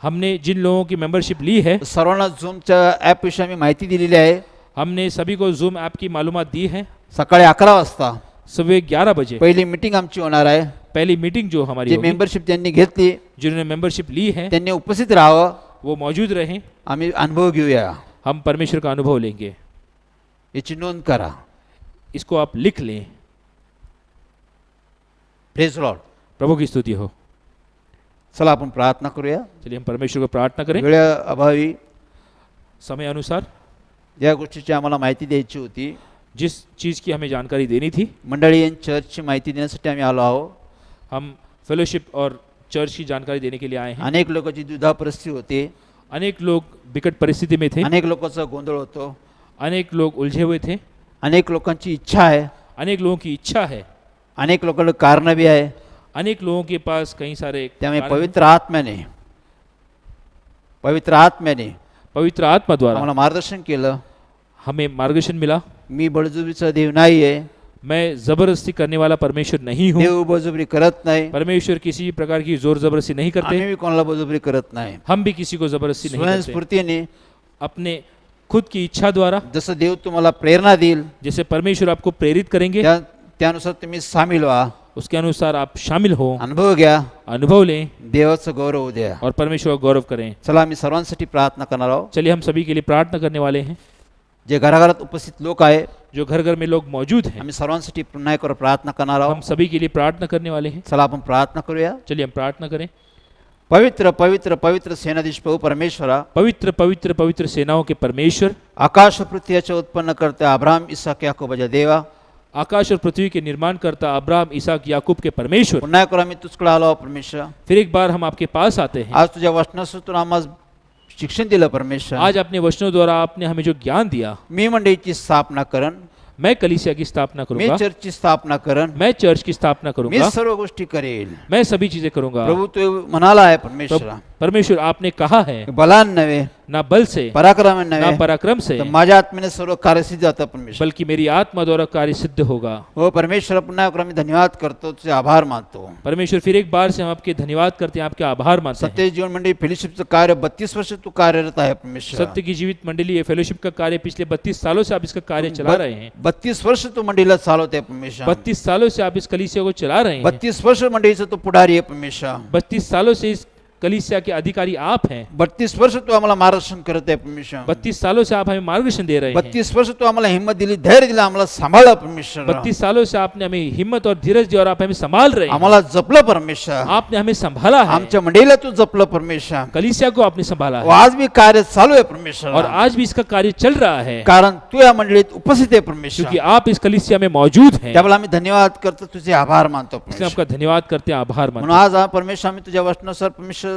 हमने जिन लोगों की मेंबरशिप ली है, सर्वांना झूमच्या ॲप विषयी आम्ही माहिती दिलेली आहे. हमने सभी को जूम ऐप की मालूमात दी है। सकाळी 11 वाजता सुबह 11 बजे पहिली मीटिंग आमची होणार आहे. पहली मीटिंग जो हमारी जे होगी, मेंबरशिप त्यांनी घेतली जिन्होंने मेंबरशिप ली है, त्यांनी उपस्थित राहावं. वो मौजूद रहें। आम्ही अनुभव घेऊया. हम परमेश्वर का अनुभव लेंगे। याची नोंद करा. इसको आप लिख लें। Praise Lord. प्रभु की स्तुति हो। चला आपण प्रार्थना करूया. चलिए हम परमेश्वर को प्रार्थना करें। वेळेअभावी समय अनुसार या गोष्टीची आम्हाला माहिती द्यायची होती. जिस चीज़ की हमें जानकारी देनी थी, मंडळी चर्चची माहिती देण्यासाठी आम्ही आलो आहोत. हम फेलोशिप और चर्च की जानकारी देने के लिए आए हैं. अनेक लोकांची दुधा परिस्थिती होती, अनेक लोग विकट परिस्थिति में थे, अनेक लोकांचा गोंधळ होतो, अनेक लोग उलझे हुए थे, अनेक लोकांची इच्छा आहे, अनेक लोगों की इच्छा है, अनेक लोकांना कारण बी आहे. अनेक लोगों के पास कई सारे त्यामुळे कारण हैं. पवित्र आत्म्याने पवित्र आत्मा द्वारा आम्हाला मार्गदर्शन केलं. हमें मार्गदर्शन मिला. मी बळजुबरीचा देव नाही आहे, मैं जबरदस्ती करने वाला परमेश्वर नहीं हूँ. देव बळजुबरी करत नाही, परमेश्वर किसी प्रकार की जोर जबरदस्ती नहीं करते. आम्ही बी कोणाला बळजुबरी करत नाही. हम भी किसी को जबरदस्ती नहीं करते. स्वयंस्फूर्तीने अपने खुद की इच्छा द्वारा, जसं देव तुम्हाला प्रेरणा देईल जैसे परमेश्वर आपको प्रेरित करेंगे, त्यानुसार तुम्ही सामील व्हा, उसके अनुसार आप शामिल हो, अनुभव घ्या, अनुभव लें देवाचं गौरव द्या. और परमेश्वर का गौरव करें. चला आम्ही सर्वांसाठी प्रार्थना करणार आहोत. चलिए हम सभी के लिए प्रार्थना करने वाले हैं. जे घराघरात उपस्थित लोक आहे, जो घर घर में लोग मौजूद हैं, आम्ही सर्वांसाठी पुन्हा एक प्रार्थना करणार हम आहोत. सभी के लिए प्रार्थना करने वाले हैं. चला आपण प्रार्थना करूया. चलिए हम प्रार्थना करें. पवित्र पवित्र पवित्र सेनाधीश प्रभू परमेश्वरा, पवित्र पवित्र पवित्र सेनाओं के परमेश्वर, आकाश पृथ्वीचे उत्पन्न करते अब्राहम इसाक याकोबाच्या देवा, आकाश और पृथ्वी के निर्माण करता अब्राहम इसहाक याकूब के परमेश्वर, पुन्हा एक आम्ही तुझकडे आलो आहोत परमेश्वर. फिर एक बार हम आपके पास आते हैं. आज तुझ्या वचनातून आम्हाला शिक्षण दिलं परमेश्वर. आज अपने वचनों द्वारा आपने हमें जो ज्ञान दिया, मी मंडळीची स्थापना करन, मैं कलीसिया की स्थापना मी करूंगा, चर्चची स्थापना करन, मैं चर्च की स्थापना मी करूंगा, सर्व गोष्टी करेल. मैं सभी चीजें करूंगा. प्रभू तू म्हणाला आहे परमेश्वर, परमेश्वर आपने कहा है, बलान नव्हे, ना बल से पराक्रम ना नव्हे, पराक्रम से, तर माझ्या आत्मेने सर्व कार्य सिद्ध जातं परमेश्वर. बल्कि मेरी आत्मा द्वारा कार्य सिद्ध होगा. हो परमेश्वर, पुन्हा एक आम्ही धन्यवाद करतो, तुझे आभार मानतो. परमेश्वर फिर एक बार से हम आपके धन्यवाद करते हैं, आपके आभार मानते हैं. सत्य जीवन मंडळी फेलोशिपचं कार्य 32 वर्ष तू कार्यरत आहे परमेश्वर. सत्य की जीवित मंडली ये फेलोशिप का कार्य पिछले 32 सालों से आप इसका कार्य चला रहे हैं. 32 वर्ष तू मंडळीला चालवते परमेश्वर. 32 सालों से आप इस कलीसिया को चला रहे हैं. 32 वर्ष मंडळीचं तू पुढारी आहे परमेश्वर. 32 सालों से इस कलीसिया के अधिकारी आप हैं. 32 वर्ष तू आम्हाला मार्गदर्शन करत आहे परमेश्वर. 32 सालों से आप हमें मार्गदर्शन दे रहे हैं. 32 वर्ष तू आम्हाला हिंमत दिली, धैर्य दिला, आम्हाला सांभाळलं परमेश्वर. 32 सालों से आपने हमें हिम्मत और धीरज दिया और आप हमें संभाल रहे हैं. आम्हाला जपलं परमेश्वर. आपने हमें संभाला है. आमच्या मंडळीला तू जपलं परमेश्वर. कलीसिया को आपने संभाला है. आज भी कार्य चालू आहे परमेश्वर, और आज भी इसका कार्य चल रहा है, कारण तू या मंडळीत उपस्थित आहे परमेश्वर. क्योंकि आप इस कलीसिया में मौजूद हैं. त्यामुळे आम्ही धन्यवाद करतो, तुझे आभार मानतो इसलिए परमेश्वर. आपका धन्यवाद करते हैं, आभार म्हणून मानते हैं. आज परमेश्वर आम्ही तुझ्या वचनानुसार परमेश्वर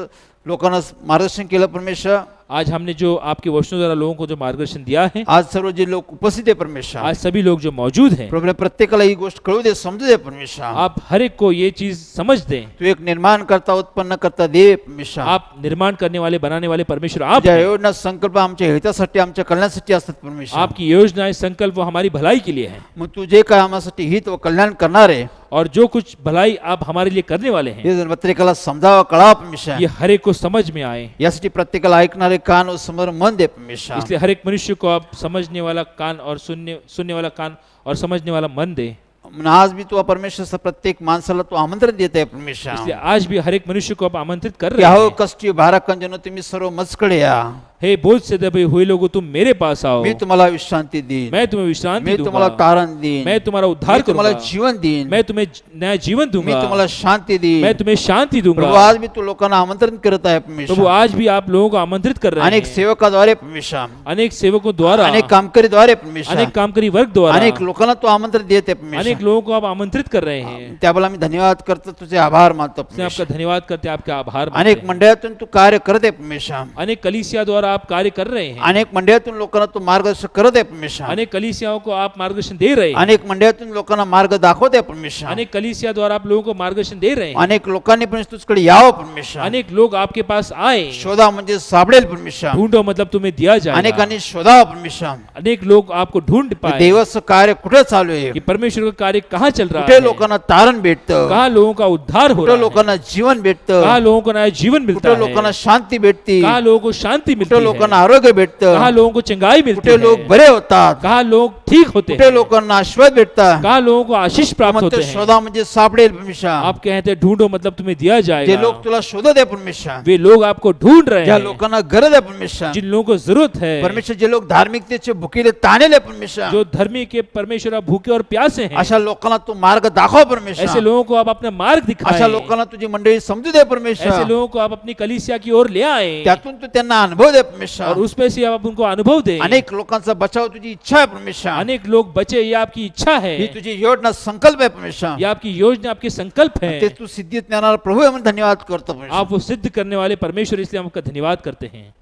लोकांना मार्गदर्शन केलं परमेश्वर. आज हमने जो आपके वचनों द्वारा लोगों को जो मार्गदर्शन दिया है, आज सर्व जे लोक उपस्थित आहे परमेश्वर, आज सभी लोग जो मौजूद हैं, प्रभू प्रत्येकाला ही गोष्ट कळू दे, समजू दे परमेश्वर. आप हर एक को ये चीज समझ दें. तू एक निर्माण करता, उत्पन्न करता देव परमेश्वर. आप निर्माण करने वाले, बनाने वाले परमेश्वर आप ज्या हैं. योजना संकल्प आमच्या हितासाठी, आमच्या कल्याणासाठी असतात परमेश्वर. आपकी योजनाएं, संकल्प वो हमारी भलाई के लिए है. मग तू जे काय आम्हासाठी हित व कल्याण करणार आहे, और जो कुछ भलाई आप हमारे लिए करने वाले हैं, हे जर प्रत्येकाला समजावा, कळावा परमेश्वर. ये हर एक को समझ में आए. यासाठी प्रत्येकाला ऐकणारे कान व समोर मन दे परमेश्वर. इसलिए हर एक मनुष्य को आप समझने वाला कान और सुनने वाला कान और समझने वाला मन दे. म्हणून आज भी तू परमेश्वर प्रत्येक माणसाला तू आमंत्रण देत आहे परमेश्वर. इसलिए आज भी हर एक मनुष्य को आप आमंत्रित कर की रहे अहो हैं. कष्टी भाराखंजनो तुम्ही सर्व मजकडे या, हे बोझ से दबे हुए लोगों, तुम मेरे पास आओ, मी तुम्हाला विश्रांती देईन, मैं तुम्हें विश्रांति मी तुम्हाला दूंगा, तारण देईन, मैं तुम्हारा उद्धार मी तुम्हाला करूंगा, जीवन देईन, मैं तुम्हें नया जीवन मी दूंगा, तुम्हाला शांती मैं देईन. तुम्हें शांति प्रभू दूंगा. आज भी तू लोकांना आमंत्रण करत आहे प्रभु परमेश्वर. आज भी आप लोगों को आमंत्रित कर रहे अनेक हैं. सेवकाद्वारे परमेश्वर, अनेक सेवकों द्वारा, अनेक कामकरीद्वारे परमेश्वर, अनेक कामकरी वर्ग द्वारा, अनेक लोकांना तू आमंत्रण देत आहे अनेक परमेश्वर. लोगों को आप आमंत्रित कर रहे हैं. त्याबद्दल आम्ही धन्यवाद करतो, तुझे आभार मानतो इसलिए आपका परमेश्वर. धन्यवाद करते हैं, आपका आभार मानते अनेक हैं. मंडळातून तू कार्य करत आहे परमेश्वर. अनेक कलीसिया द्वारा आप कार्य कर रहे हैं. अनेक मंडळातून लोकांना तू मार्गदर्शन करत आहे परमेश्वर. अनेक कलीसियाओं को आप मार्गदर्शन दे रहे हैं. अनेक मंडळातून लोकांना मार्ग दाखवत आहे परमेश्वर. अनेक कलीसिया द्वारा आप लोगों को मार्गदर्शन दे रहे हैं. अनेक लोकांनी पण तुझकडे यावं परमेश्वर. अनेक लोग आपके पास आए. शोधा म्हणजे सापडेल परमेश्वर. ढूंढो मतलब तुम्हें दिया जाएगा. अनेकांनी शोधावं परमेश्वर. अनेक लोग आपको ढूंढ पाए देवाचं कार्य कुठे चालू आहे, कि परमेश्वर का कार्य कहाँ चल रहा कुठे है, लोकांना तारण भेटतं, कहाँ लोगों का उद्धार हो कुठे रहा है, लोकांना जीवन कहाँ भेटतं, लोगों को नया जीवन मिलता कुठे लोकांना है, शांती भेटते, कहाँ लोगों को शांति मिलती कुठे लोकांना है, आरोग्य कहाँ भेटतं, लोगों को चंगाई मिलती कुठे लोक है, बरे होतात, कहाँ लोग ठीक होते कुठे हैं, लोकांना आशीर्वाद भेटतात. कहाँ लोगों को आशीष प्राप्त म्हणतो होते हैं. शोधा म्हणजे सापडेल परमेश्वर. आप कहते हैं ढूंढो मतलब तुम्हें दिया जे जाएगा. लोक तुला शोधत आहे परमेश्वर, वे लोग आपको ढूंढ रहे ज्या हैं, लोकांना गरज आहे परमेश्वर, जिन लोगों को जरूरत है, परमेश्वर जे लोक धार्मिकतेचे भुकेले ताणेले परमेश्वर, जो धर्मी के परमेश्वर आप भूखे और प्यासे हैं, अशा लोकांना तू मार्ग दाखव ऐसे परमेश्वर. लोगों को आप अपना मार्ग अशा दिखाएं. लोकांना तुझी मंडळी समजू दे ऐसे परमेश्वर. लोगों को आप अपनी कलीसिया की ओर ले आए. त्यातून तू त्यांना अनुभव दे परमेश्वर और उसमें से आप उनको अनुभव दें। अनेक लोकांचा बचाव तुझी इच्छा आहे परमेश्वर अनेक लोग बचे, ये आपकी इच्छा है, ही तुझी योजना संकल्प आहे परमेश्वर ये आपकी योजना, आपके संकल्प ते है। तू सिद्धीत नेणार प्रभू आहे म्हणून धन्यवाद करतो परमेश्वर आप वो सिद्ध करने वाले परमेश्वर, इसलिए हम आपका धन्यवाद करते हैं।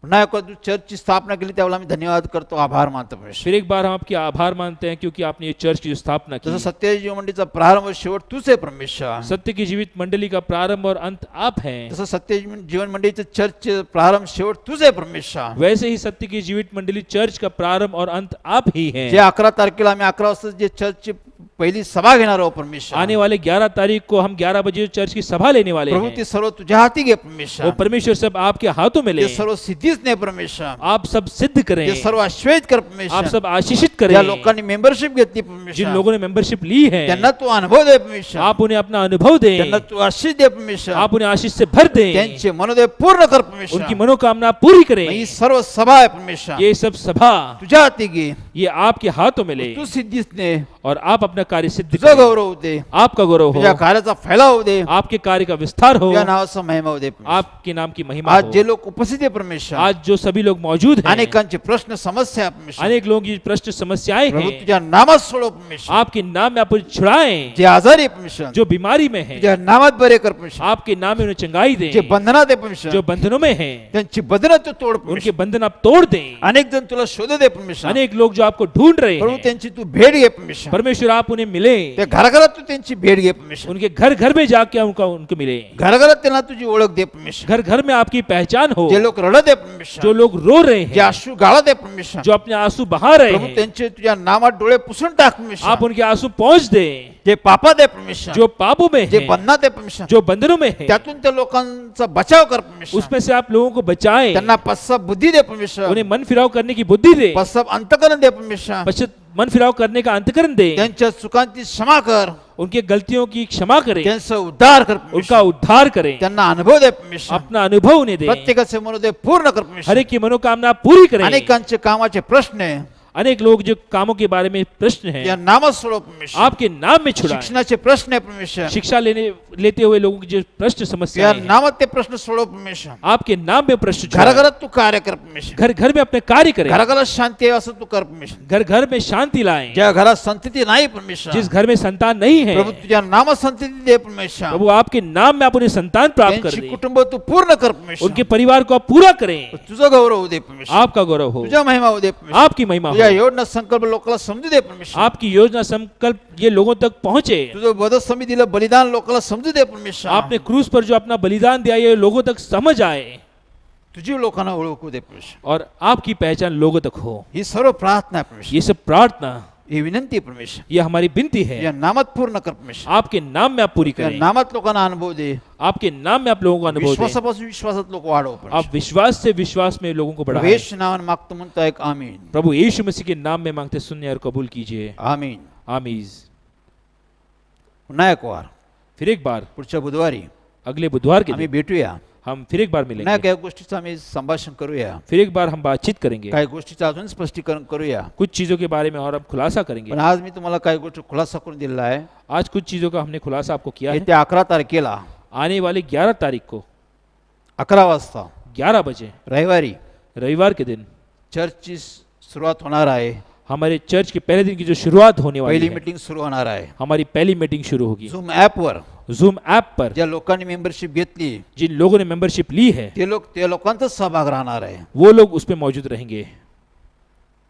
पुन्हा एकदा तू चर्चची स्थापना केली त्यावेळेला आम्ही धन्यवाद करतो आभार मानतो परमेश्वर फिर एक बार हम आपके आभार मानते हैं क्योंकि आपने ये चर्च की जो स्थापना जसं की। सत्य जीवन मंडळीचा प्रारंभ व शेवट तूच आहे परमेश्वर सत्य की जीवित मंडली का प्रारंभ और अंत आप हैं, जसं सत्य जीवन मंडळीचं चर्चचे प्रारंभ शेवट तूच आहे परमेश्वर वैसे ही सत्य की जीवित मंडली चर्च का प्रारंभ और अंत आप ही जे हैं। 11 तारखेला आम्ही 11 वाजता जे चर्चची पहिली सभा घेणार आहोत परमेश्वर आने वाले 11 तारीख को हम 11 बजे चर्च की सभा लेने वाले प्रभू हैं। ते सर्व तुझ्या हाती घे वो परमेश्वर परमेश्वर सब आपके हाथों में ले, ते सर्व सिद्धीच नाही परमेश्वर आप सब सिद्ध करें, ते सर्व आश्वस्त कर आप परमेश्वर सब आशीषित ज्या करें। लोकांनी मेंबरशिप घेतली जिन परमेश्वर लोगों ने मेंबरशिप ली है, त्यांना तू अनुभव दे परमेश्वर आप उन्हें अपना अनुभव त्यांना दें, तू आशीष दे परमेश्वर आप उन्हें आशीष से भर दें, त्यांचे मनोदय पूर्ण कर परमेश्वर उनकी मनोकामना पूरी ही करें। सर्व सभा आहे परमेश्वर ये सब सभा तुझ्या हाती घे ये आपके हाथों में ले तू सिद्धीच ने और आप अपना कार्य सिद्ध तुझा करें। गौरव दे आपका गौरव हो, तुझ्या कार्याचा फैलाव होऊ दे आपके कार्य का विस्तार हो, तुझ्या नावाचा महिमा होऊ दे परमेश्वर. आपके नाम की महिमा आज जे हो। लोक उपस्थित आहे परमेश्वर आज जो सभी लोग मौजूद हैं, अनेकांचे प्रश्न समस्या आहे परमेश्वर अनेक लोगों की प्रश्न समस्याएं प्रभू हैं, तुझ्या नामात सोडव परमेश्वर आपके नाम में आप उन्हें छुड़ाएं। जे आजारी आहे परमेश्वर जो बीमारी में है, तुझ्या नामात बरे कर परमेश्वर आपके नाम में उन्हें चंगाई जे दें। बंधनात आहे परमेश्वर जो बंधनों में हैं, त्यांची बंधनं तू तोड उनके परमेश्वर बंधन आप तोड़ दें। अनेक जण तुला शोध दे परमेश्वर अनेक लोग जो आपको ढूंढ रहे प्रभू हैं, त्यांची तू भेट घे परमेश्वर परमेश्वर आप उन्हें मिले, त्या घराघरात तू त्यांची भेट घे परमेश्वर उनके घर घर में जाके उनको मिले, घराघरात त्यांना तुझी ओळख दे परमेश्वर घर घर में आपकी पहचान हो। जे लोक रडत आहे परमेश्वर जो लोग रो रहे जे हैं, अश्रू गाळत आहे परमेश्वर जो अपने आंसू बहा रहे प्रभू हैं, त्यांचे तुझ्या नामात डोळे पुसून टाक परमेश्वर आप उनके आंसू पहुंच दें। जे पापात आहे परमेश्वर जो पापों में जे है, बंधनात आहे परमेश्वर जो बंधनों में है, त्यातून त्या लोकांचा बचाव कर परमेश्वर उसमें से आप लोगों को बचाएं, त्यांना पश्चात बुद्धी दे परमेश्वर उन्हें मन फिराव करने की बुद्धि दे, पश्चात अंतकरण दे परमेश्वर पश्चात मन फिराव करने का अंतकरण दे, त्यांच्या चुकांची क्षमा कर उनके गलतियों की क्षमा करें, त्यांचा उद्धार कर उनका परमेश्वर उद्धार करें, त्यांना अनुभव दे परमेश्वर अपना अनुभव उन्हें दे, प्रत्येकाचे मनोदय पूर्ण कर परमेश्वर हर एक की मनोकामना पूरी करें। अनेकांचे कामाचे प्रश्न आहे अनेक लोग जो कामों के बारे में प्रश्न या हैं, नामात सोडव परमेश्वर आपके नाम में छुड़ाएं। शिक्षणाचे प्रश्न आहे परमेश्वर शिक्षा लेते हुए लोगों की जो प्रश्न या समस्या है, नामात ते प्रश्न सोडव परमेश्वर आपके नाम में प्रश्न छुड़ाएं। घराघरात तू कार्य कर परमेश्वर घर घर में अपने कार्य करें, घराघरात शांती आहे असं तू कर परमेश्वर घर घर में शांति लाएं। ज्या घरात संतती नाही परमेश्वर जिस घर में संतान नहीं है, प्रभू तुझ्या नामात संतती दे परमेश्वर प्रभु आपके नाम में आप उन्हें संतान प्राप्त कर त्यांची दें, कुटुंब तू पूर्ण कर परमेश्वर उनके परिवार को आप पूरा करें, तुझा गौरव होऊ दे परमेश्वर आपका गौरव हो, तुझा महिमा होऊ दे परमेश्वर आपकी महिमा तुझ्या हो, योजना संकल्प लोकांना समजू दे परमेश्वर आपकी योजना संकल्प ये लोगों तक पहुंचे। तुझं वधस्तंभी दिलं बलिदान लोकांना समजू दे परमेश्वर आपने क्रूस पर जो अपना बलिदान दिया ये लोगों तक समझ आए तुझी लोकांना ओळखू दे परमेश्वर और आपकी पहचान लोगों तक हो। ही सर्व प्रार्थना आहे परमेश्वर ये सब प्रार्थना, ही विनंती आहे परमेश्वर ये हमारी विनती है, या नामात पूर्ण कर परमेश्वर आपके नाम में आप पूरी या करें, नामात लोकांना अनुभव दे आपके नाम में आप लोगों को अनुभव दें, विश्वासापासून विश्वासात लोक वाढव परमेश्वर. आप विश्वास से विश्वास में लोगों को बढ़ाएं। प्रवेश नावाने मागतो म्हणतो एक आमीन प्रभु यीशु मसीह के नाम में मांगते सुनिए और कबूल कीजिए, आमीन आमीज। पुन्हा एक वार फिर एक बार पुढच्या बुधवारी अगले बुधवार के आम्ही दिन भेटूया हम फिर एक बार पुन्हा मिलेंगे, काही गोष्टीचं आम्ही संभाषण करूया फिर एक बार हम बातचीत करेंगे, काही गोष्टीचं अजून स्पष्टीकरण करूया कुछ चीज़ों के बारे में और हम खुलासा करेंगे। पण आज मी तुम्हाला काही गोष्टी खुलासा करून दिलेला आहे आज कुछ चीज़ों का हमने खुलासा आपको किया है। येत्या 11 तारखेला आने वाली 11 तारीख को 11 वाजता 11 बजे रविवारी रविवार के दिन चर्चची सुरुवात होणार आहे हमारे चर्च के पहले दिन की जो शुरुआत होने वाली पहिली है, मीटिंग सुरू होणार आहे हमारी पहली मीटिंग शुरू होगी झूम ॲपवर जूम ऐप पर। ज्या लोकांनी मेंबरशिप घेतली जिन लोगों ने मेंबरशिप ली है ते लोकांचाच सहभाग राहणार आहे वो लोग उस पर मौजूद रहेंगे।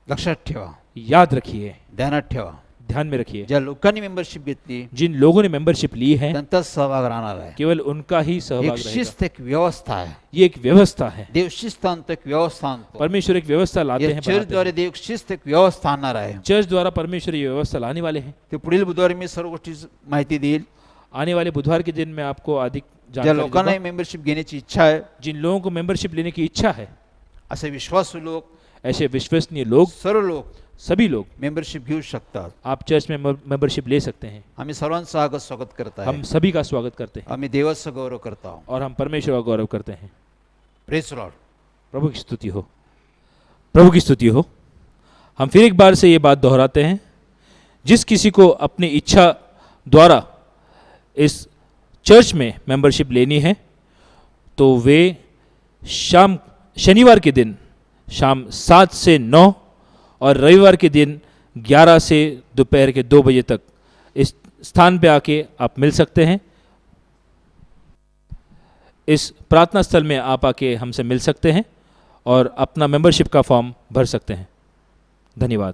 लक्षात ठेवा याद रखिए, ध्यानात ठेवा ध्यान में रखिए, ज्या लोकांनी मेंबरशिप घेतली जिन लोगों ने मेंबरशिप ली है त्यांचाच सहभाग राहणार आहे केवल उनका ही सहभाग एक रहेगा। शिस्त एक व्यवस्था आहे ये एक व्यवस्था है, देव शिस्त आणतो एक व्यवस्था आणतो परमेश्वर एक व्यवस्था लाते हैं, बनाते हैं। चर्चद्वारे देव शिस्त एक व्यवस्था आणणार आहे चर्च द्वारा परमेश्वर ये व्यवस्था लाने वाले हैं। ते पुढील बुधवारी मी सर्व गोष्टी माहिती देईल आने वाले बुधवार के दिन मैं आपको अधिक ज्या जानकारी लोकांना दूंगा। मेंबरशिप घेण्याची इच्छा आहे जिन लोगों को मेंबरशिप लेने की इच्छा है, असे विश्वासू लोक ऐसे विश्वसनीय लोग, सर्व लोक सभी लोग मेंबरशिप घेऊ शकतात आप चर्च में मेंबरशिप ले सकते हैं। आम्ही सर्वांचं आगत स्वागत करत हम आहे सभी का स्वागत करते हैं आम्ही देवाचं गौरव करत आहोत और हम परमेश्वर का गौरव करते हैं। प्रेज लॉर्ड प्रभु की स्तुति हो, प्रभु की स्तुति हो। हम फिर एक बार से ये बात दोहराते हैं, जिस किसी को अपनी इच्छा द्वारा इस चर्च में मेंबरशिप लेनी है तो वे शनिवार के दिन शाम 7 से 9 और रविवार के दिन 11 से दोपहर के 2 बजे तक इस स्थान पे आके आप मिल सकते हैं। इस प्रार्थना स्थल में आप आके हमसे मिल सकते हैं और अपना मेंबरशिप का फॉर्म भर सकते हैं। धन्यवाद।